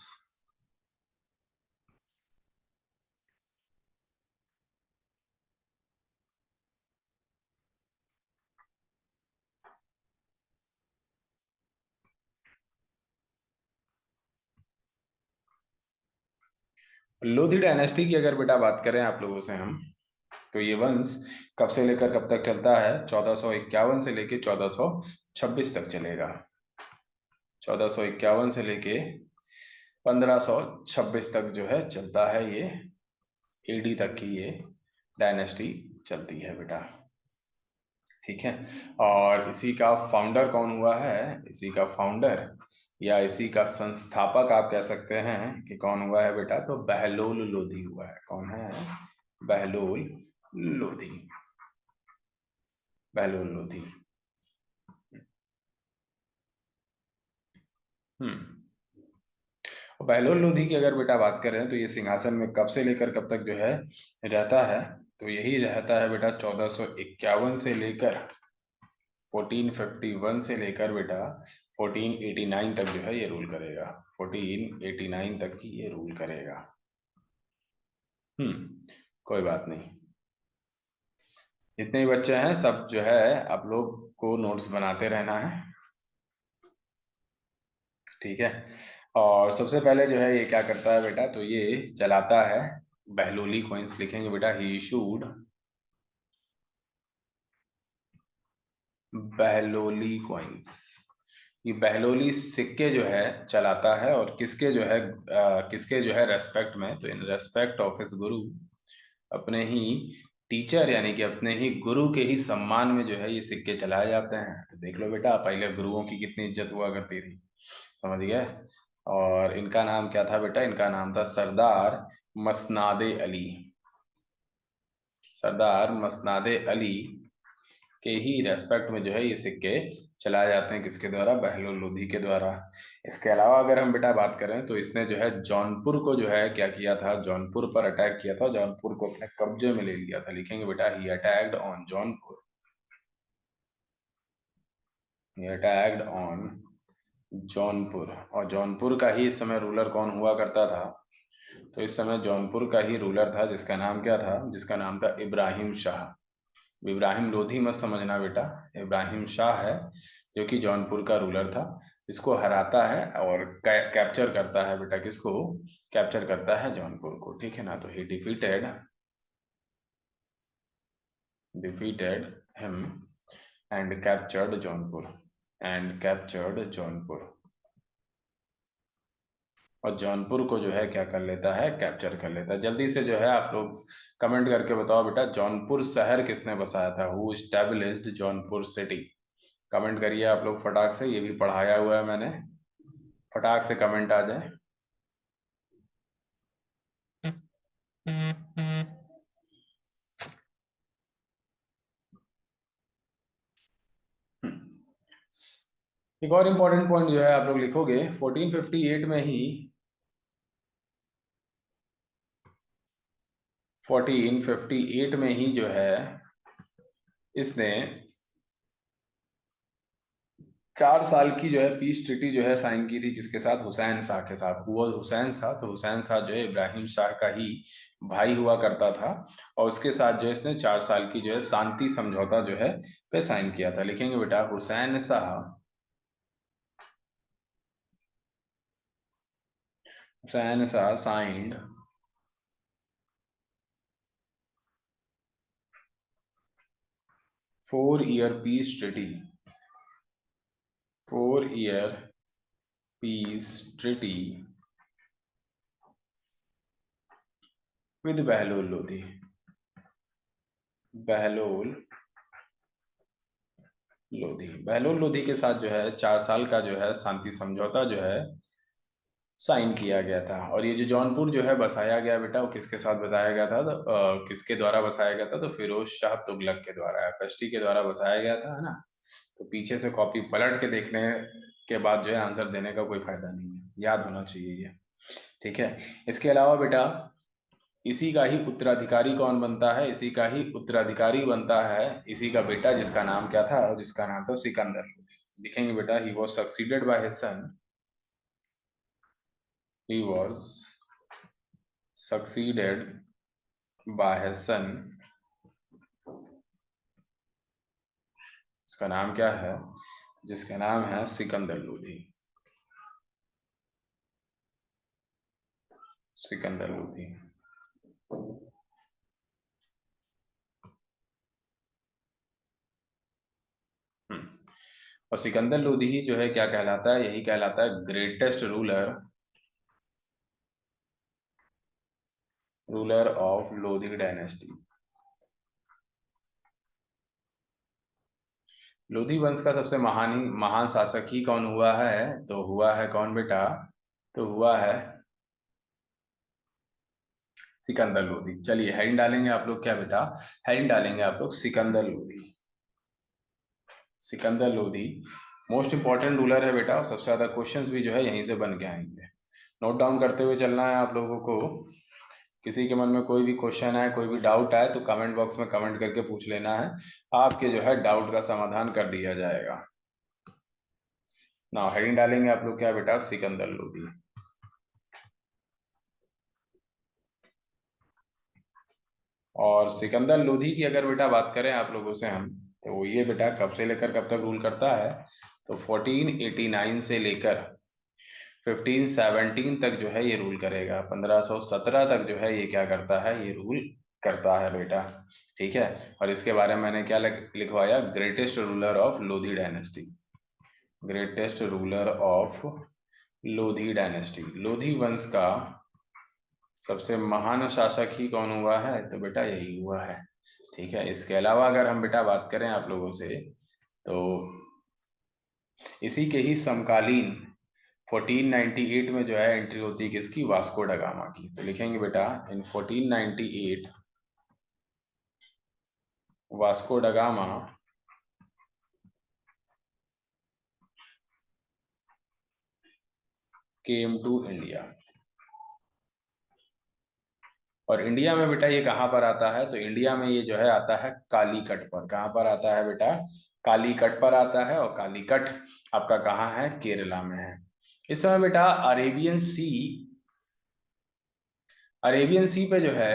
लोधी डायनेस्टी की अगर बेटा बात करें आप लोगों से हम, तो ये वंश कब से लेकर कब तक चलता है? 1451 से लेकर 1426 तक चलेगा। 1451 से लेके 1526 तक जो है चलता है ये, एडी तक की ये डायनेस्टी चलती है बेटा। ठीक है। और इसी का फाउंडर कौन हुआ है? इसी का फाउंडर या इसी का संस्थापक आप कह सकते हैं कि कौन हुआ है बेटा? तो बहलोल लोधी हुआ है। कौन है? बहलोल लोधी। बहलोल लोधी। और बहलोल लोधी की अगर बेटा बात करें तो ये सिंहासन में कब से लेकर कब तक जो है रहता है? तो यही रहता है बेटा 1451 से लेकर 1451 से लेकर बेटा 1489 तक जो है ये रूल करेगा। 1489 तक की ये रूल करेगा। कोई बात नहीं। जितने भी बच्चे हैं सब जो है आप लोग को नोट्स बनाते रहना है। ठीक है। और सबसे पहले जो है ये क्या करता है बेटा? तो ये चलाता है बहलोली कॉइन्स। लिखेंगे बेटा ही इशूड बहलोली कॉइन्स। ये बहलोली सिक्के जो है चलाता है, और किसके जो है किसके जो है रेस्पेक्ट में? तो इन रेस्पेक्ट ऑफ हिज गुरु, अपने ही टीचर यानी कि अपने ही गुरु के ही सम्मान में जो है ये सिक्के चलाए जाते हैं। तो देख लो बेटा पहले गुरुओं की कितनी इज्जत हुआ करती थी। समझ गए? और इनका नाम क्या था बेटा? इनका नाम था सरदार मसनादे अली। सरदार मसनादे अली के ही रेस्पेक्ट में जो है ये सिक्के चलाए जाते हैं। किसके द्वारा? बहलोल लोधी के द्वारा। इसके अलावा अगर हम बेटा बात करें तो इसने जो है जौनपुर को जो है क्या किया था? जौनपुर पर अटैक किया था, जौनपुर को अपने कब्जे में ले लिया था। लिखेंगे बेटा he attacked on Jaunpur. He attacked on Jaunpur. और जौनपुर का ही इस समय रूलर कौन हुआ करता था? तो इस समय जौनपुर का ही रूलर था जिसका नाम क्या था? जिसका नाम था इब्राहिम शाह। इब्राहिम लोधी मत समझना बेटा, इब्राहिम शाह है जो कि जौनपुर का रूलर था। इसको हराता है और कैप्चर करता है बेटा। किसको कैप्चर करता है? जौनपुर को। ठीक है ना? तो ही defeated him and captured Jaunpur. And captured Jaunpur. और जौनपुर को जो है क्या कर लेता है? कैप्चर कर लेता है। जल्दी से जो है आप लोग कमेंट करके बताओ बेटा जौनपुर शहर किसने बसाया था? Who established Jaunpur city? Comment करिए आप लोग फटाक से, ये भी पढ़ाया हुआ है मैंने। फटाक से कमेंट आ जाए। एक और इंपॉर्टेंट पॉइंट जो है आप लोग लिखोगे 1458 में ही, 1458 में ही जो है इसने 4 साल की जो है पीस ट्रीटी जो है साइन की थी। किसके साथ? हुसैन शाह के साथ। वो हुसैन शाह, तो हुसैन शाह जो है इब्राहिम शाह का ही भाई हुआ करता था। और उसके साथ जो है इसने 4 साल की जो है शांति समझौता जो है पे साइन किया था। लिखेंगे बेटा Hussain Shah, Hussain Shah signed 4 year peace treaty. 4 year peace treaty with Bahlol Lodhi. Bahlol Lodhi, Bahlol Lodhi के साथ जो है 4 साल का जो है शांति समझौता जो है साइन किया गया था। और ये जो जौनपुर जो है बसाया गया बेटा, वो किसके साथ बताया गया था? तो किसके द्वारा बसाया गया था? तो फिरोज शाह तुगलक के द्वारा, एफएसटी के द्वारा बसाया गया था, है ना? तो पीछे से कॉपी पलट के देखने के बाद जो है आंसर देने का कोई फायदा नहीं है, याद होना चाहिए ये। ठीक है। इसके अलावा बेटा इसी का ही उत्तराधिकारी कौन बनता है? इसी का ही उत्तराधिकारी बनता है इसी का बेटा, जिसका नाम क्या था? और जिसका नाम था सिकंदर। लिखेंगे बेटा he was succeeded by his son. He was succeeded by his son। इसका नाम क्या है? जिसका नाम है सिकंदर लोधी। सिकंदर लोधी। और सिकंदर लोधी ही जो है क्या कहलाता है, यही कहलाता है greatest ruler of Lodhi dynasty. Lodhi वंश का सबसे महान महान शासक ही कौन हुआ है, तो हुआ है कौन बेटा, तो हुआ है सिकंदर लोधी। चलिए हेडिंग डालेंगे आप लोग क्या बेटा, हेडिंग डालेंगे आप लोग Sikandar Lodhi. Sikandar Lodhi most important ruler है बेटा, और सबसे ज्यादा क्वेश्चंस भी जो है यहीं से बन के आएंगे। नोट डाउन करते हुए चलना है आप लोगों को। किसी के मन में कोई भी क्वेश्चन है, कोई भी डाउट आए तो कमेंट बॉक्स में कमेंट करके पूछ लेना है, आपके जो है डाउट का समाधान कर दिया जाएगा। ना हेडिंग डालेंगे आप लोग क्या बेटा, सिकंदर लोधी। और सिकंदर लोधी की अगर बेटा बात करें आप लोगों से हम, तो ये बेटा कब से लेकर कब तक रूल करता है, तो 1489 से लेकर 1517 तक जो है ये रूल करेगा। 1517 तक जो है ये क्या करता है, ये रूल करता है बेटा। ठीक है, और इसके बारे में मैंने क्या लिखवाया, greatest ruler of Lodhi dynasty. Greatest ruler of Lodhi dynasty, Lodhi वंश का सबसे महान शासक ही कौन हुआ है, तो बेटा यही हुआ है। ठीक है, इसके अलावा अगर हम बेटा बात करें आप लोगों से, तो इसी के ही समकालीन 1498 में जो है एंट्री होती है किसकी, वास्को ड गामा की। तो लिखेंगे बेटा इन 1498 Vasco da Gama came to India. और इंडिया में बेटा ये कहाँ पर आता है, तो इंडिया में ये जो है आता है कालीकट पर। कहाँ पर आता है बेटा, कालीकट पर आता है, और कालीकट आपका कहाँ है, केरला में है। इस समय बेटा अरेबियन सी पे जो है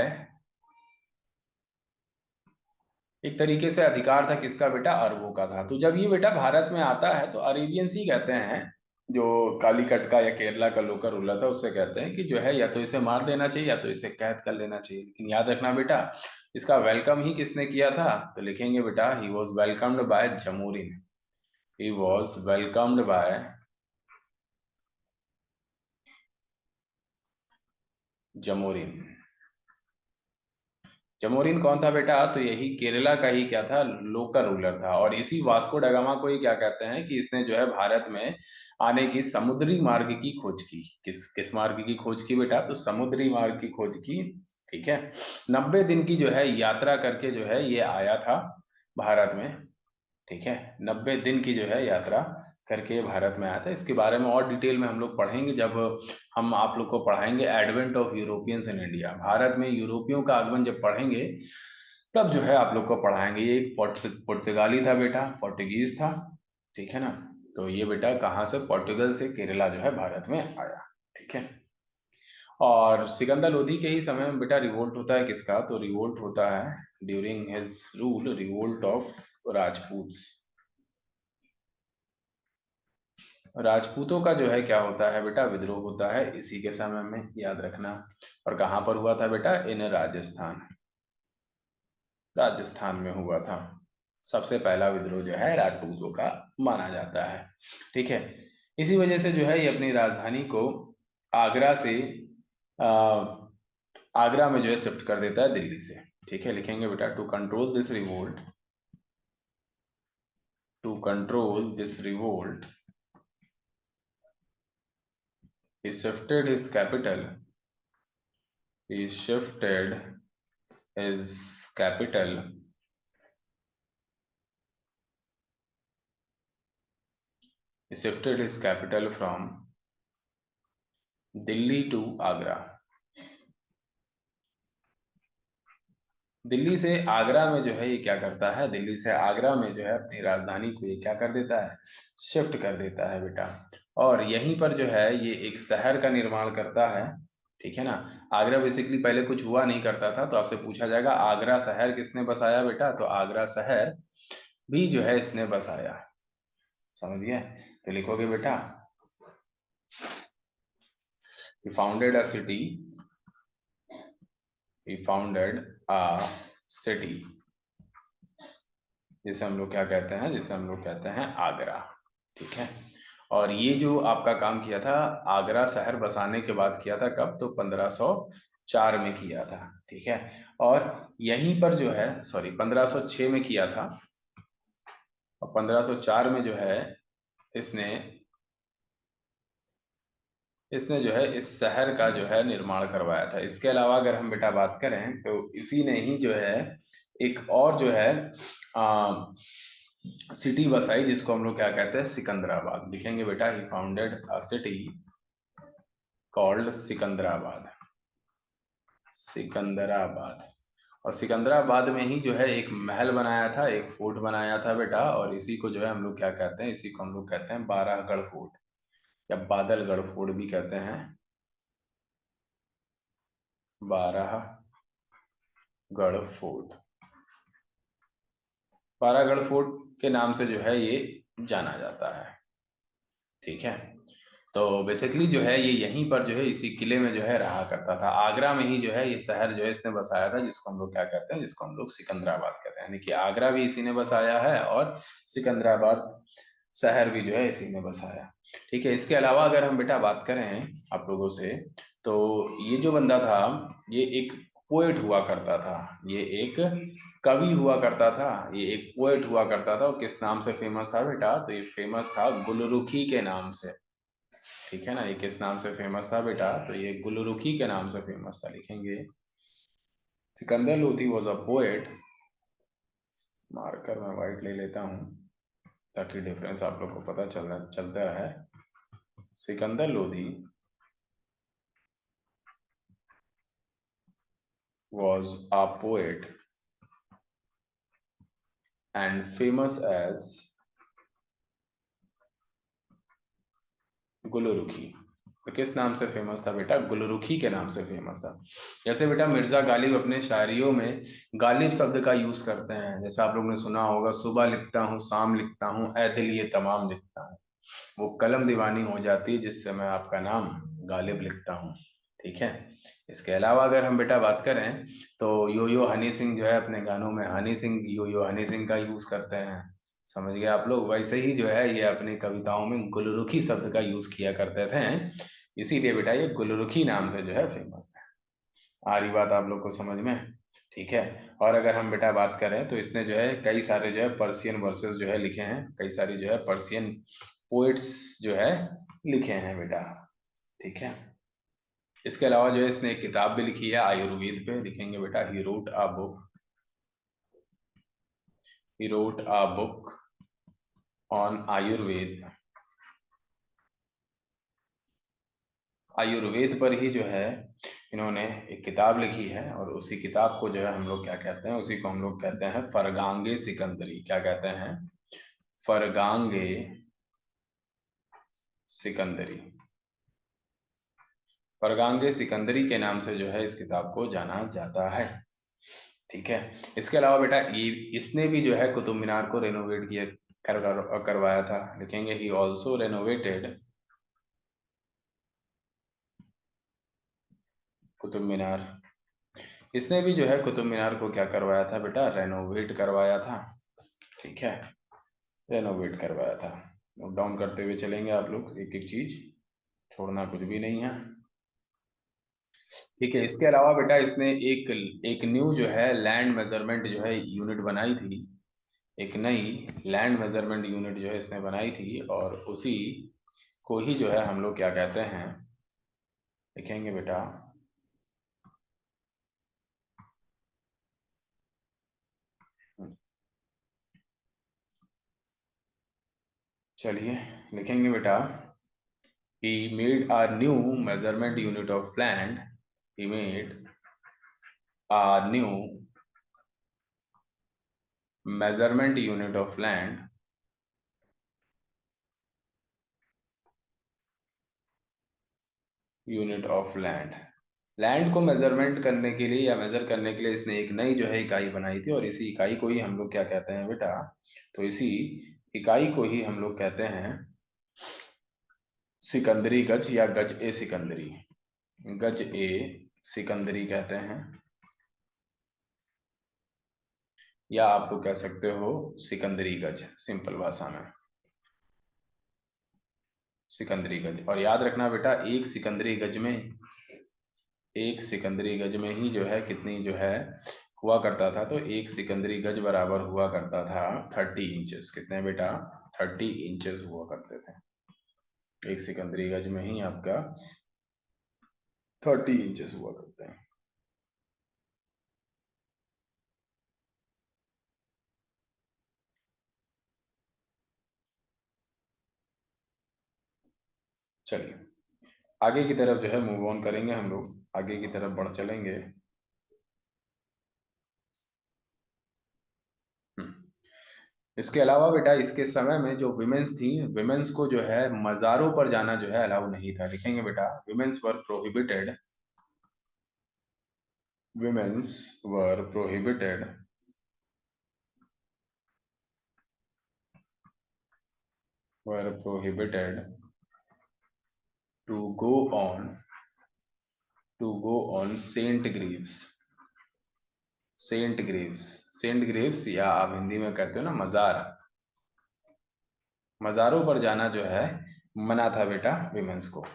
एक तरीके से अधिकार था किसका बेटा, अरबों का था। तो जब ये बेटा भारत में आता है तो अरेबियन सी कहते हैं, जो कालीकट का या केरला का लोकल रूलर था उससे कहते हैं कि जो है या तो इसे मार देना चाहिए या तो इसे कैद कर लेना चाहिए। लेकिन याद रखना बेटा, इसका वेलकम ही किसने किया था, तो लिखेंगे बेटा he was welcomed by Zamorin. He was welcomed by Zamorin. Zamorin कौन था बेटा, तो यही केरला का ही क्या था, लोकल रूलर था। और इसी वास्को डगामा को ही क्या कहते हैं कि इसने जो है भारत में आने की समुद्री मार्ग की खोज की। किस किस मार्ग की खोज की बेटा, तो समुद्री मार्ग की खोज की। ठीक है, 90 दिन की जो है यात्रा करके जो है ये आया था भारत में। ठीक है, 90 दिन की जो है यात्रा करके भारत में आया था। इसके बारे में और डिटेल में हम लोग पढ़ेंगे जब हम आप लोग को पढ़ाएंगे advent of Europeans in India. Bharat में यूरोपियों का आगमन जब पढ़ेंगे तब जो है आप लोग को पढ़ाएंगे। ये एक पुर्तगाली था बेटा, पोर्टुगीज था। ठीक है ना, तो ये बेटा कहाँ से, पोर्टुगल से केरला जो है भारत में आया। ठीक है, और सिकंदर लोधी के ही समय में बेटा रिवोल्ट होता है किसका, तो रिवोल्ट होता है during his rule, revolt of Rajput. राजपूतों का जो है क्या होता है बेटा, विद्रोह होता है इसी के समय में, याद रखना। और कहाँ पर हुआ था बेटा, इन राजस्थान, राजस्थान में हुआ था। सबसे पहला विद्रोह जो है राजपूतों का माना जाता है। ठीक है, इसी वजह से जो है ये अपनी राजधानी को आगरा से आ, आगरा में जो है शिफ्ट कर देता है दिल्ली से। ठीक है, लिखेंगे बेटा to control this revolt, to control this revolt he shifted his capital, he shifted his capital he shifted his capital from Delhi to Agra. Delhi से आगरा में जो है ये क्या करता है, दिल्ली से आगरा में जो है अपनी राजधानी को ये क्या कर देता है, शिफ्ट कर देता है बेटा। और यहीं पर जो है ये एक शहर का निर्माण करता है। ठीक है ना, आगरा बेसिकली पहले कुछ हुआ नहीं करता था, तो आपसे पूछा जाएगा आगरा शहर किसने बसाया बेटा, तो आगरा शहर भी जो है इसने बसाया। समझ गए, तो लिखोगे बेटा he founded a city, he founded a city, जिसे हम लोग क्या कहते हैं, जिसे हम लोग कहते हैं आगरा। ठीक है, और ये जो आपका काम किया था आगरा शहर बसाने के बाद किया था, कब? तो 1504 में किया था। ठीक है, और यहीं पर जो है, सॉरी 1506 में किया था, और 1504 में जो है इसने इसने जो है इस शहर का जो है निर्माण करवाया था। इसके अलावा अगर हम बेटा बात करें तो इसी ने ही जो है एक और जो है सिटी बसाई, जिसको हम लोग क्या कहते हैं, सिकंदराबाद। लिखेंगे बेटा, he founded a city called Sikandarabad. Sikandarabad, और सिकंदराबाद में ही जो है एक महल बनाया था, एक फोर्ट बनाया था बेटा, और इसी को जो है हम लोग क्या कहते हैं, इसी को हम लोग कहते हैं बारहगढ़ फोर्ट, या बादलगढ़ फोर्ट भी कहते हैं, बारहगढ़ फोर्ट। बारहगढ़ फोर्ट के नाम से जो है ये जाना जाता है। ठीक है, तो बेसिकली जो है ये यहीं पर जो है इसी किले में जो है रहा करता था। आगरा में ही जो है ये शहर जो है इसने बसाया था, जिसको हम लोग क्या कहते हैं, जिसको हम लोग सिकंदराबाद कहते हैं। यानी कि आगरा भी इसी ने बसाया है, और सिकंदराबाद शहर भी जो है इसी ने बसाया। ठीक है, इसके अलावा अगर हम बेटा बात करें आप लोगों से, तो ये जो बंदा था ये एक पोएट हुआ करता था, ये एक कवि हुआ करता था, ये एक पोएट हुआ करता था। और किस नाम से फेमस था बेटा? तो ये फेमस था गुलरुखी के नाम से। ठीक है ना, ये किस नाम से फेमस था बेटा? तो ये गुलरुखी के नाम से फेमस था। लिखेंगे, Sikandar Lodhi was a poet, marker मैं व्हाइट ले लेता हूँ ताकि डिफरेंस आप लोग को पता चलता रहे। Sikandar Lodhi was a poet and famous as Gulrukhi. तो किस नाम से फेमस था बेटा? गुलरुखी के नाम से फेमस था। जैसे बेटा मिर्जा गालिब अपने शायरियों में गालिब शब्द का यूज करते हैं, जैसे आप लोग ने सुना होगा, सुबह लिखता हूँ, शाम लिखता हूँ, ऐ दिल ये तमाम लिखता हूँ, वो कलम दीवानी हो जाती है जिससे मैं आपका नाम गालिब लिखता हूँ। ठीक है, इसके अलावा अगर हम बेटा बात करें तो यो यो हनी सिंह जो है अपने गानों में हनी सिंह, यो यो हनी सिंह का यूज करते हैं। समझ गए आप लोग? वैसे ही जो है ये अपनी कविताओं में गुलरुखी शब्द का यूज किया करते थे, इसीलिए बेटा ये गुलरुखी नाम से जो है फेमस है। आ रही बात आप लोग को समझ में? ठीक है, और अगर हम बेटा बात करें तो इसने जो है कई सारे जो है पर्शियन वर्सेस जो है लिखे हैं, कई सारी जो है पर्शियन पोएट्स जो है लिखे हैं बेटा। ठीक है, इसके अलावा जो है इसने एक किताब भी लिखी है आयुर्वेद पे। लिखेंगे बेटा, he wrote a book on Ayurveda. Ayurveda पर ही जो है इन्होंने एक किताब लिखी है, और उसी किताब को जो है हम लोग क्या कहते हैं, उसी को हम लोग कहते हैं फरगांगे सिकंदरी। क्या कहते हैं? फरगांगे सिकंदरी। फरगांगे सिकंदरी के नाम से जो है इस किताब को जाना जाता है। ठीक है, इसके अलावा बेटा ये इसने भी जो है कुतुब मीनार को रेनोवेट किया करवाया था। लिखेंगे, he also renovated Qutub Minar. इसने भी जो है कुतुब मीनार को क्या करवाया था बेटा? रेनोवेट करवाया था। ठीक है, रेनोवेट करवाया था। नोट डाउन करते हुए चलेंगे आप लोग, एक एक चीज छोड़ना कुछ भी नहीं है। ठीक है, इसके अलावा बेटा इसने एक एक न्यू जो है लैंड मेजरमेंट जो है यूनिट बनाई थी। एक नई लैंड मेजरमेंट यूनिट जो है इसने बनाई थी, और उसी को ही जो है हम लोग क्या कहते हैं, लिखेंगे बेटा, चलिए लिखेंगे बेटा, he made a new measurement unit of land. He made a new measurement unit of land, unit of land. Land को मेजरमेंट करने के लिए या मेजर करने के लिए इसने एक नई जो है इकाई बनाई थी, और इसी इकाई को ही हम लोग क्या कहते हैं बेटा? तो इसी इकाई को ही हम लोग कहते हैं सिकंदरी गज, या गज ए सिकंदरी। गज ए सिकंदरी कहते हैं। या आप लोग कह सकते हो सिकंदरी गज, सिंपल भाषा में सिकंदरी गज। और याद रखना बेटा, एक सिकंदरी गज में ही जो है कितनी जो है हुआ करता था, तो एक सिकंदरी गज बराबर हुआ करता था 30 इंचेस। कितने बेटा? 30 इंचेस हुआ करते थे। एक सिकंदरी गज में ही आपका 30 इंचेस हुआ करते हैं। चलिए आगे की तरफ जो है मूव ऑन करेंगे, हम लोग आगे की तरफ बढ़ चलेंगे। हम्म। इसके अलावा बेटा इसके समय में जो विमेंस थी, विमेंस को जो है मज़ारों पर जाना जो है अलाउ नहीं था। लिखेंगे बेटा, womens were prohibited, womens were prohibited, were prohibited to go on, to go on saint graves, saint graves, saint graves या आप हिंदी में कहते हो ना मज़ार, मज़ारों पर जाना जो है मना था बेटा विमेंस को।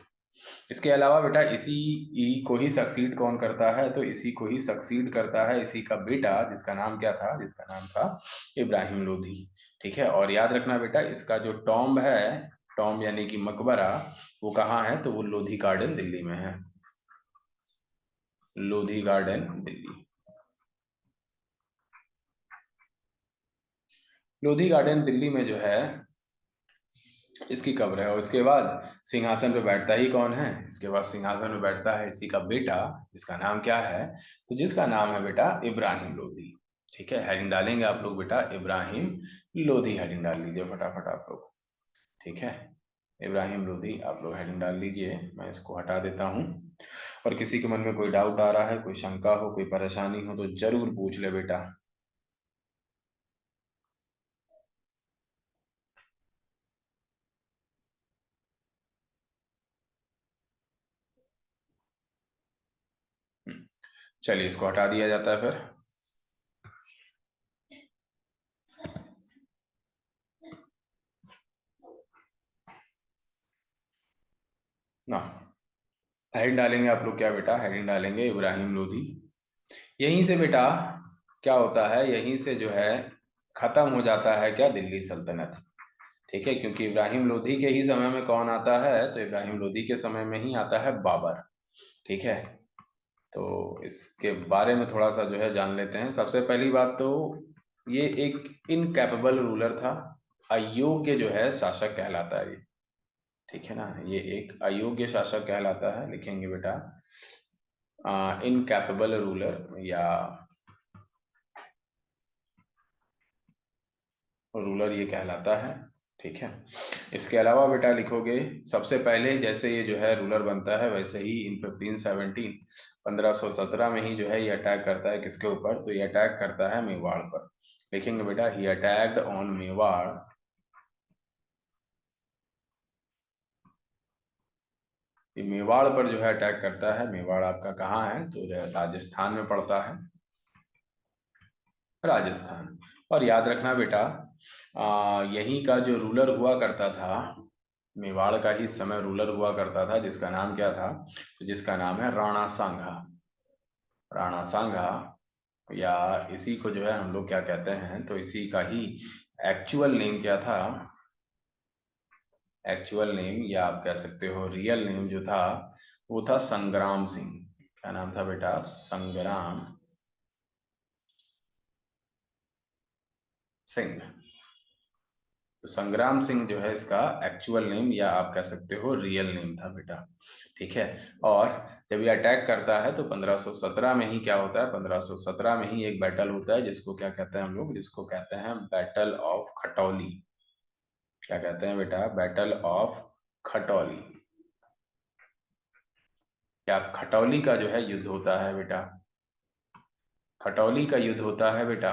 इसके अलावा बेटा इसी ई को ही सक्सीड कौन करता है, तो इसी को ही सक्सीड करता है इसी का बेटा, जिसका नाम क्या था? जिसका नाम था इब्राहिम लोधी। ठीक है, और याद रखना बेटा इसका जो टॉम्ब है, टॉम्ब यानी कि मकबरा, वो कहाँ है? तो वो लोधी गार्डन दिल्ली में है, लोधी गार्डन दिल्ली, लोधी गार्डन दिल्ली में जो है इसकी कब्र है। और इसके बाद सिंहासन पे बैठता ही कौन है? इसके बाद सिंहासन पे बैठता है इसी का बेटा, जिसका नाम क्या है? तो जिसका नाम है बेटा इब्राहिम लोधी। ठीक है, हेडिंग डालेंगे आप लोग बेटा, इब्राहिम लोधी हेडिंग डाल लीजिए फटाफट आप लोग। ठीक है, इब्राहिम लोधी आप लोग हेडिंग डाल लीजिए, मैं इसको हटा देता हूँ। और किसी के मन में कोई डाउट आ रहा है, कोई शंका हो, कोई परेशानी हो तो जरूर पूछ ले बेटा। चलिए इसको हटा दिया जाता है फिर ना। हेडिंग डालेंगे आप लोग क्या बेटा? हेडिंग डालेंगे इब्राहिम लोधी। यहीं से बेटा क्या होता है, यहीं से जो है खत्म हो जाता है क्या? दिल्ली सल्तनत। ठीक है, क्योंकि इब्राहिम लोधी के ही समय में कौन आता है? तो इब्राहिम लोधी के समय में ही आता है बाबर। ठीक है, तो इसके बारे में थोड़ा सा जो है जान लेते हैं। सबसे पहली बात तो ये एक इनकैपेबल रूलर था, अयोग्य जो है शासक कहलाता है ये। ठीक है ना, ये एक अयोग्य शासक कहलाता है। लिखेंगे बेटा इनकैपेबल रूलर या रूलर ये कहलाता है। ठीक है, इसके अलावा बेटा लिखोगे सबसे पहले जैसे ये जो है रूलर बनता है, वैसे ही इन 1517 1517 में ही जो है ये अटैक करता है किसके ऊपर? तो ये अटैक करता है मेवाड़ पर। लिखेंगे बेटा ही अटैक्ड ऑन मेवाड़, ये मेवाड़ पर जो है अटैक करता है। मेवाड़ आपका कहाँ है? तो राजस्थान में पड़ता है, राजस्थान। और याद रखना बेटा यहीं का जो रूलर हुआ करता था, मेवाड़ का ही समय रूलर हुआ करता था, जिसका नाम क्या था? तो जिसका नाम है राणा सांगा, राणा सांगा। या इसी को जो है हम लोग क्या कहते हैं? तो इसी का ही एक्चुअल नेम क्या था? एक्चुअल नेम या आप कह सकते हो रियल नेम जो था वो था संग्राम सिंह। क्या नाम था बेटा? संग्राम सिंह। तो संग्राम सिंह जो है इसका एक्चुअल नेम या आप कह सकते हो रियल नेम था बेटा। ठीक है, और जब ये अटैक करता है तो 1517 में ही क्या होता है? 1517 में ही एक बैटल होता है, जिसको क्या कहते हैं हम लोग? जिसको कहते हैं बैटल ऑफ खटौली। क्या कहते हैं बेटा? Battle of Khatauli. क्या खटौली का जो है युद्ध होता है बेटा? खटौली का युद्ध होता है बेटा।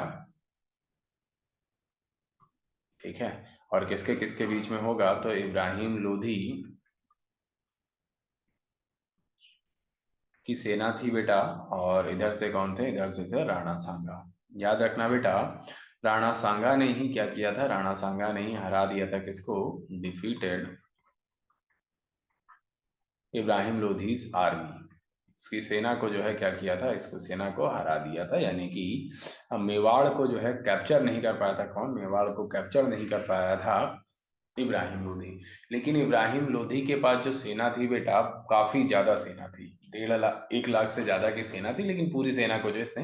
ठीक है, और किसके किसके बीच में होगा? तो इब्राहिम लोधी की सेना थी बेटा, और इधर से कौन थे? इधर से थे राणा सांगा। याद रखना बेटा, राणा सांगा ने ही क्या किया था, राणा सांगा ने ही हरा दिया था किसको, डिफीटेड इब्राहिम लोधीज आर्मी। इसकी सेना को जो है क्या किया था, इसको सेना को हरा दिया था, यानी कि मेवाड़ को जो है कैप्चर नहीं कर पाया था। कौन, मेवाड़ को कैप्चर नहीं कर पाया था इब्राहिम लोधी। लेकिन इब्राहिम लोधी के पास जो सेना थी बेटा, काफी ज्यादा सेना थी, 1.5 लाख 1 लाख से ज्यादा की सेना थी, लेकिन पूरी सेना को जो इसने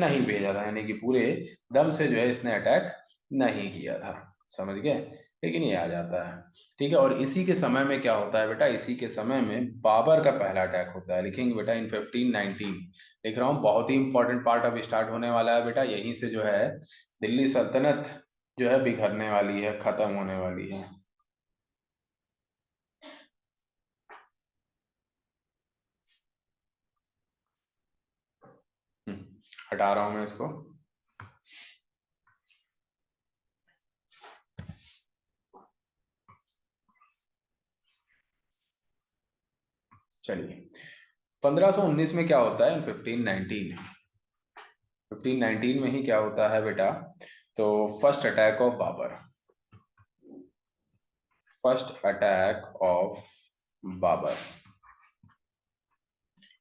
नहीं भेजा था, यानी कि पूरे दम से जो है इसने अटैक नहीं किया था। समझ गए, लेकिन ये आ जाता है। ठीक है, और इसी के समय में क्या होता है बेटा, इसी के समय में बाबर का पहला अटैक होता है। लिखेंगे बेटा इन 1519, लिख रहा हूँ, बहुत ही इंपॉर्टेंट पार्ट अब स्टार्ट होने वाला है बेटा। यहीं से जो है दिल्ली सल्तनत जो है बिखरने वाली है, खत्म होने वाली है। हटा रहा हूं मैं इसको। चलिए, 1519 में क्या होता है, 1519 में ही क्या होता है बेटा, तो first attack of Babur, first attack of Babur.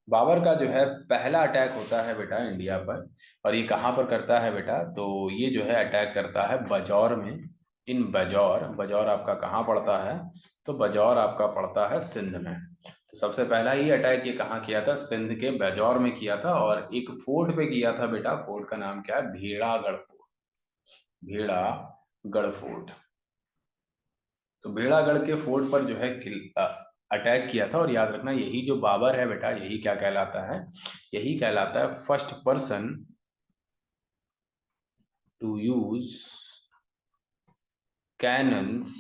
Babur का जो है पहला अटैक होता है बेटा इंडिया पर, और ये कहाँ पर करता है बेटा, तो ये जो है अटैक करता है बजौर में। इन बजौर, बजौर आपका कहाँ पड़ता है, तो बजौर आपका पड़ता है सिंध में। तो सबसे पहला ही अटैक ये कहाँ किया था, सिंध के बजौर में किया था, और एक फोर्ट पे किया था बेटा। फोर्ट का नाम क्या है, भेड़ागढ़ फोर्ट, भेड़ागढ़ फोर्ट। तो भेड़ागढ़ के फोर्ट पर जो है अटैक किया था। और याद रखना, यही जो बाबर है बेटा, यही क्या कहलाता है, यही कहलाता है first person to use cannons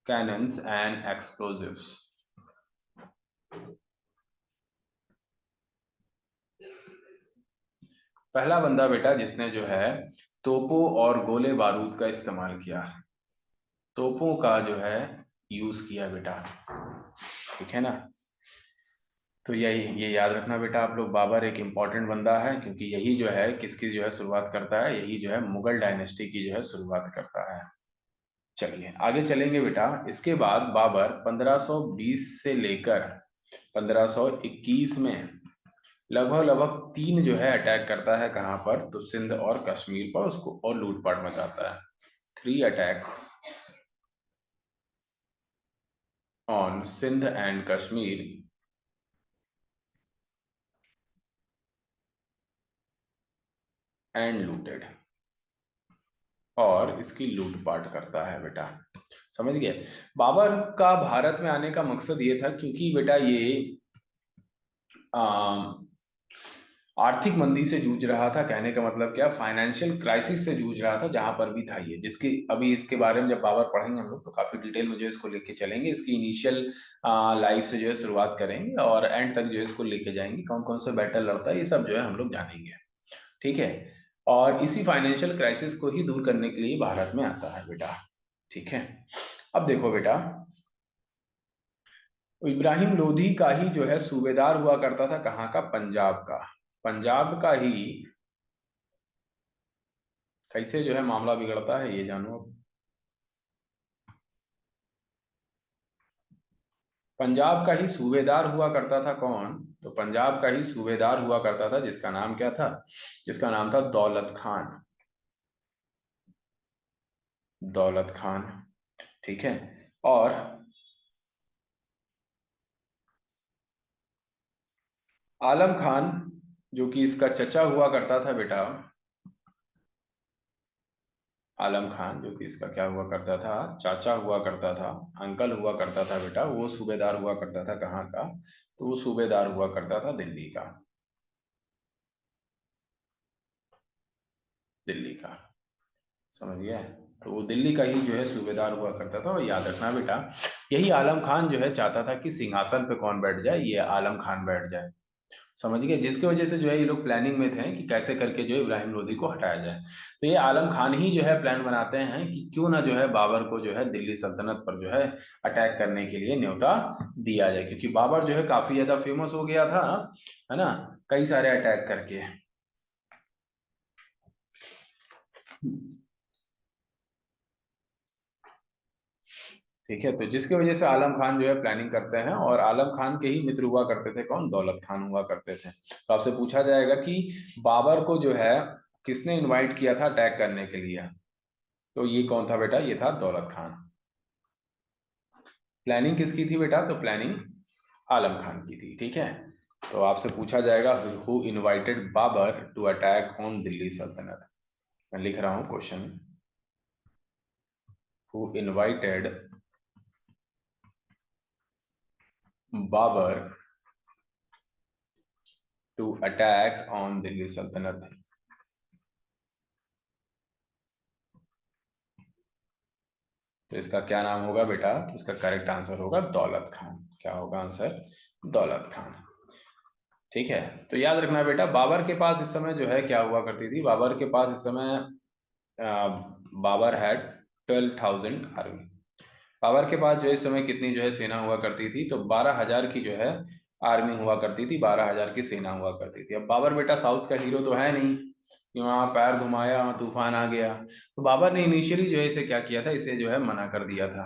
cannons and explosives। पहला बंदा बेटा जिसने जो है तोपों और गोले बारूद का इस्तेमाल किया, तोपों का जो है यूज किया बेटा। ठीक है ना, तो यही ये याद रखना बेटा आप लोग, बाबर एक इम्पॉर्टेंट बंदा है, क्योंकि यही जो है किसकी जो है शुरुआत करता है, यही जो है मुगल डायनेस्टी की जो है शुरुआत करता है। चलिए आगे चलेंगे बेटा। इसके बाद बाबर 1520 से लेकर 1521 में लगभग लगभग 3 जो है अटैक करता है, कहाँ पर, तो सिंध और कश्मीर पर, उसको और लूटपाट मचाता है। 3 attacks on Sindh and Kashmir and looted, और इसकी लूटपाट करता है बेटा। समझ गए, बाबर का भारत में आने का मकसद ये था, क्योंकि बेटा ये आर्थिक मंदी से जूझ रहा था। कहने का मतलब क्या, फाइनेंशियल क्राइसिस से जूझ रहा था, जहां पर भी था ये, जिसकी अभी इसके बारे में जब बाबर पढ़ेंगे हम लोग तो काफी डिटेल में जो है इसको लेके चलेंगे। इसकी इनिशियल लाइफ से जो है शुरुआत करेंगे, और एंड तक जो है इसको लेके जाएंगे, कौन कौन से बैटल लड़ता है ये सब जो है हम लोग जानेंगे। ठीक है, और इसी फाइनेंशियल क्राइसिस को ही दूर करने के लिए भारत में आता है बेटा। ठीक है, अब देखो बेटा, इब्राहिम लोधी का ही जो है सूबेदार हुआ करता था, कहाँ का, पंजाब का। पंजाब का ही कैसे जो है मामला बिगड़ता है ये जानो अब। पंजाब का ही सूबेदार हुआ करता था कौन, तो पंजाब का ही सूबेदार हुआ करता था, जिसका नाम क्या था, जिसका नाम था दौलत खान, दौलत खान। ठीक है, और आलम खान जो कि इसका चचा हुआ करता था बेटा, आलम खान जो कि इसका क्या हुआ करता था, चाचा हुआ करता था, अंकल हुआ करता था बेटा, वो सूबेदार हुआ करता था कहाँ का, तो वो सूबेदार हुआ करता था दिल्ली का, दिल्ली का। समझ गया, तो वो दिल्ली का ही जो है सूबेदार हुआ करता था। और याद रखना बेटा, यही आलम खान जो है चाहता था कि सिंहासन पे कौन बैठ जाए, ये आलम खान बैठ जाए। समझ गए, जिसकी वजह से जो है ये लोग प्लानिंग में थे कि कैसे करके जो है इब्राहिम लोदी को हटाया जाए। तो ये आलम खान ही जो है प्लान बनाते हैं कि क्यों ना जो है बाबर को जो है दिल्ली सल्तनत पर जो है अटैक करने के लिए न्योता दिया जाए, क्योंकि बाबर जो है काफी ज्यादा फेमस हो गया था, है ना, कई सारे अटैक करके। ठीक है, तो जिसकी वजह से आलम खान जो है प्लानिंग करते हैं, और आलम खान के ही मित्र हुआ करते थे कौन, दौलत खान हुआ करते थे। तो आपसे पूछा जाएगा कि बाबर को जो है किसने इनवाइट किया था अटैक करने के लिए, तो ये कौन था बेटा, ये था दौलत खान। प्लानिंग किसकी थी बेटा, तो प्लानिंग आलम खान की थी। ठीक है, तो आपसे पूछा जाएगा who invited Babur to attack on Delhi sultanate. मैं लिख रहा हूं question, who invited Babur to attack on Delhi sultanate. तो इसका क्या नाम होगा बेटा, तो इसका करेक्ट आंसर होगा दौलत खान। क्या होगा आंसर, दौलत खान। ठीक है, तो याद रखना बेटा, बाबर के पास इस समय जो है क्या हुआ करती थी, बाबर के पास इस समय बाबर हैड 12,000 आर्मी। बाबर के पास जो है इस समय कितनी जो है सेना हुआ करती थी, तो 12,000 की जो है आर्मी हुआ करती थी, 12,000 की सेना हुआ करती थी। अब बाबर बेटा साउथ का हीरो तो है नहीं कि वहां पैर घुमाया वहां तूफान आ गया। तो बाबर ने इनिशियली जो है इसे क्या किया था, इसे जो है मना कर दिया था।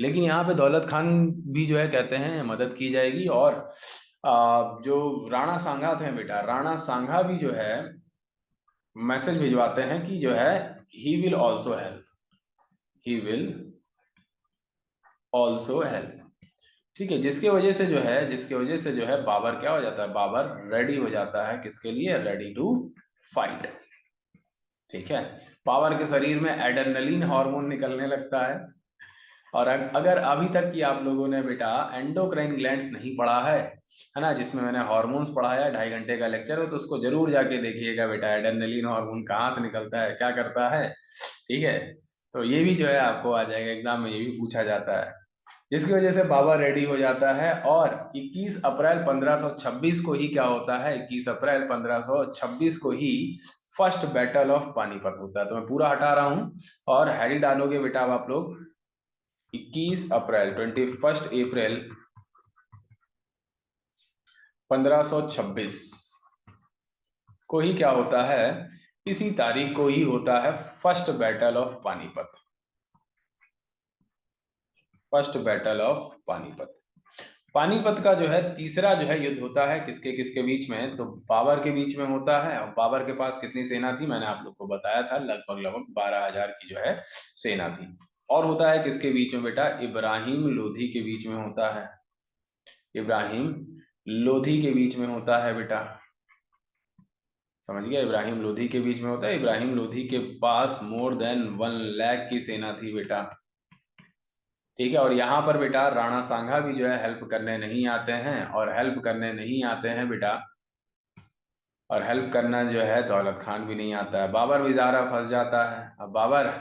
लेकिन यहाँ पे दौलत खान भी जो है कहते हैं मदद की जाएगी, और जो राणा सांगा थे बेटा, राणा सांगा भी जो है मैसेज भिजवाते हैं कि जो है he will also help, he will also help. ठीक है, जिसके वजह से जो है बाबर क्या हो जाता है, बाबर रेडी हो जाता है किसके लिए, रेडी टू फाइट। ठीक है, बाबर के शरीर में एड्रेनलिन हार्मोन निकलने लगता है। और अगर अभी तक की आप लोगों ने बेटा एंडोक्राइन ग्लैंड्स नहीं पढ़ा है ना, जिसमें मैंने हॉर्मोन्स पढ़ाया 2.5 घंटे का लेक्चर है, तो उसको जरूर जाके देखिएगा बेटा, एड्रेनलिन हार्मोन कहाँ से निकलता है, क्या करता है। ठीक है, तो ये भी जो है आपको आ जाएगा एग्जाम में, ये भी पूछा जाता है। जिसकी वजह से बाबा रेडी हो जाता है, और 21 अप्रैल 1526 को ही क्या होता है, 21 अप्रैल 1526 को ही फर्स्ट बैटल ऑफ पानीपत होता है। तो मैं पूरा हटा रहा हूं, और हेडिंग डालोगे बेटा अब आप लोग, 21 अप्रैल 21 अप्रैल 1526 को ही क्या होता है, इसी तारीख को ही होता है first battle of Panipat, first battle of Panipat. Panipat का जो है तीसरा जो है युद्ध होता है किसके किसके बीच में, तो बाबर के बीच में होता है। और बाबर के पास कितनी सेना थी, मैंने आप लोग को बताया था, लगभग लगभग 12,000 की जो है सेना थी। और होता है किसके बीच में बेटा, इब्राहिम लोधी के बीच में होता है, इब्राहिम लोधी के बीच में होता है बेटा। समझ गया, इब्राहिम लोधी के बीच में होता है। इब्राहिम लोधी के पास मोर देन 1 लाख की सेना थी बेटा। ठीक है, और यहाँ पर बेटा राणा सांघा भी जो है हेल्प करने नहीं आते हैं, और हेल्प करने नहीं आते हैं बेटा, और हेल्प करना जो है दौलत खान भी नहीं आता है। बाबर बेचारा फंस जाता है। अब बाबर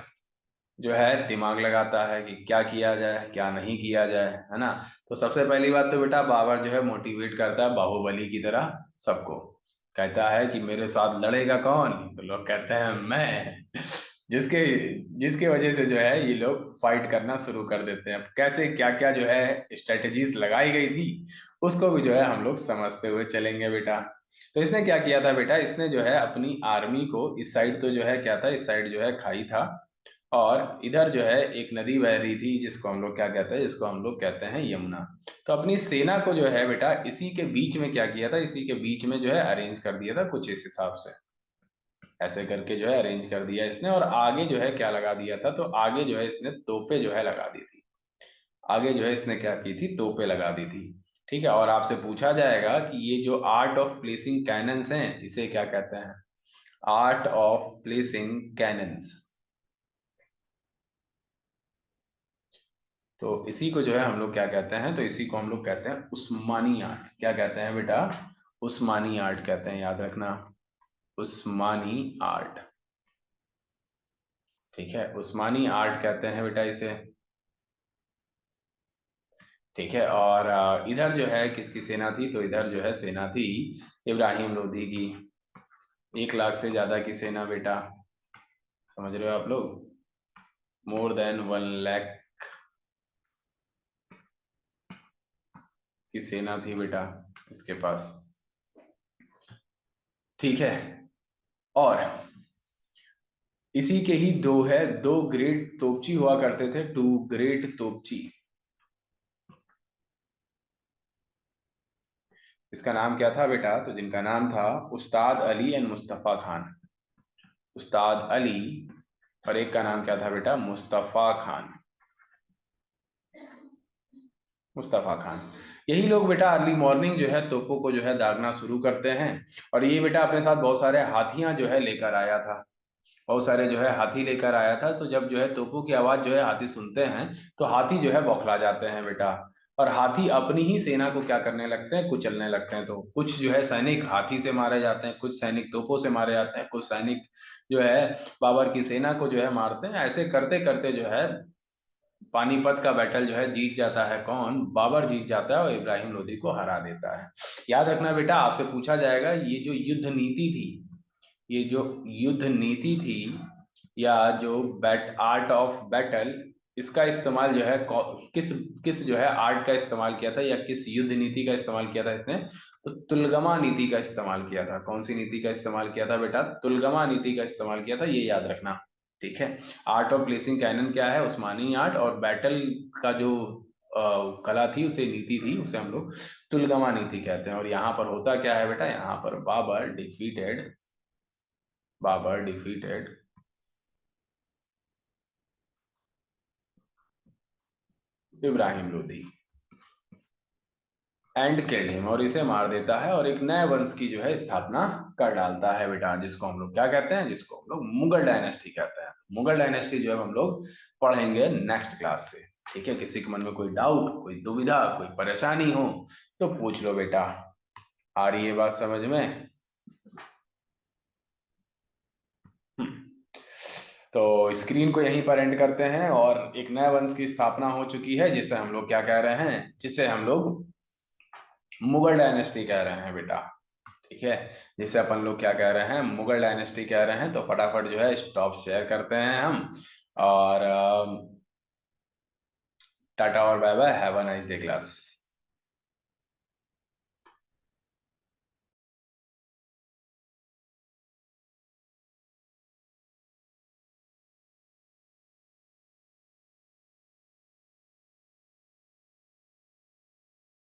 जो है दिमाग लगाता है कि क्या किया जाए क्या नहीं किया जाए, है ना। तो सबसे पहली बात तो बेटा बाबर जो है मोटिवेट करता है बाहुबली की तरह सबको, कहता है कि मेरे साथ लड़ेगा कौन, तो लोग कहते हैं मैं। जिसके जिसके वजह से जो है ये लोग फाइट करना शुरू कर देते हैं। अब कैसे क्या क्या जो है स्ट्रेटेजीज लगाई गई थी, उसको भी जो है हम लोग समझते हुए चलेंगे बेटा। तो इसने क्या किया था बेटा, इसने जो है अपनी आर्मी को इस साइड तो जो है क्या था, इस साइड जो है खाई था, और इधर जो है एक नदी बह रही थी जिसको हम लोग क्या कहते हैं, जिसको हम लोग कहते हैं यमुना। तो अपनी सेना को जो है बेटा इसी के बीच में क्या किया था, इसी के बीच में जो है अरेंज कर दिया था कुछ इस हिसाब से, ऐसे करके जो है अरेंज कर दिया इसने। और आगे जो है क्या लगा दिया था, तो आगे जो है इसने तोपे जो है लगा दी थी, आगे जो है इसने क्या की थी, तोपे लगा दी थी। ठीक है, और आपसे पूछा जाएगा कि ये जो आर्ट ऑफ प्लेसिंग कैनन्स हैं इसे क्या कहते हैं, आर्ट ऑफ प्लेसिंग कैनन्स। तो इसी को जो है हम लोग क्या कहते हैं, तो इसी को हम लोग कहते हैं उस्मानी आर्ट। क्या कहते हैं बेटा, उस्मानी आर्ट कहते हैं, याद रखना, उस्मानी आर्ट। ठीक है, उस्मानी आर्ट कहते हैं बेटा इसे। ठीक है, और इधर जो है किसकी सेना थी, तो इधर जो है सेना थी इब्राहिम लोधी की, 1 लाख से ज्यादा की सेना बेटा। समझ रहे हो आप लोग, मोर देन 1 लाख की सेना थी बेटा इसके पास। ठीक है, और इसी के ही दो है, दो ग्रेट तोपची हुआ करते थे, टू ग्रेट तोपची। इसका नाम क्या था बेटा? तो जिनका नाम था उस्ताद अली एंड मुस्तफा खान। उस्ताद अली और एक का नाम क्या था बेटा? मुस्तफा खान। मुस्तफा खान। यही लोग बेटा अर्ली मॉर्निंग जो है तोपों को जो है दागना शुरू करते हैं। और ये बेटा अपने साथ बहुत सारे हाथियां जो है लेकर आया था। बहुत सारे जो है हाथी लेकर आया था। तो जब जो है तोपों की आवाज जो है हाथी सुनते हैं तो हाथी जो है बौखला जाते हैं बेटा। और हाथी अपनी ही सेना को क्या करने लगते हैं? कुचलने लगते हैं। तो कुछ जो है सैनिक हाथी से मारे जाते हैं, कुछ सैनिक तोपों से मारे जाते हैं, कुछ सैनिक जो है बाबर की सेना को जो है मारते हैं। ऐसे करते करते जो है पानीपत का बैटल जो है जीत जाता है कौन? बाबर जीत जाता है और इब्राहिम लोदी को हरा देता है। याद रखना बेटा, आपसे पूछा जाएगा ये जो युद्ध नीति थी, ये जो युद्ध नीति थी या जो बैट आर्ट ऑफ बैटल, इसका इस्तेमाल जो है किस किस जो है आर्ट का इस्तेमाल किया था या किस युद्ध नीति का इस्तेमाल किया था इसने? तो तुलगमा नीति का इस्तेमाल किया था। कौन सी नीति का इस्तेमाल किया था बेटा? तुलगमा नीति का इस्तेमाल किया था, ये याद रखना। ठीक है। आर्ट ऑफ प्लेसिंग कैनन क्या है? उस्मानी आर्ट। और बैटल का जो कला थी, उसे नीति थी, उसे हम लोग तुलगमा नीति कहते हैं। और यहाँ पर होता क्या है बेटा? यहाँ पर Babur defeated Ibrahim Lodi and killed him, और इसे मार देता है और एक नए वंश की जो है स्थापना कर डालता है बेटा, जिसको हम लोग क्या कहते हैं? जिसको हम लोग मुगल डायनेस्टी कहते हैं। मुगल डायनेस्टी जो है हम लोग पढ़ेंगे नेक्स्ट क्लास से। ठीक है। किसी के मन में कोई डाउट, कोई दुविधा, कोई परेशानी हो तो पूछ लो बेटा। आ रही है बात समझ में? हम्म। तो स्क्रीन को यहीं पर एंड करते हैं। और एक नए वंश की स्थापना हो चुकी है जिसे हम लोग क्या कह रहे हैं? जिसे हम लोग मुगल डायनेस्टी कह रहे हैं बेटा। ठीक है। जिसे अपन लोग क्या कह रहे हैं? मुगल डायनेस्टी कह रहे हैं। तो फटाफट जो है स्टॉप शेयर करते हैं हम। और टाटा और bye bye, have a nice day class.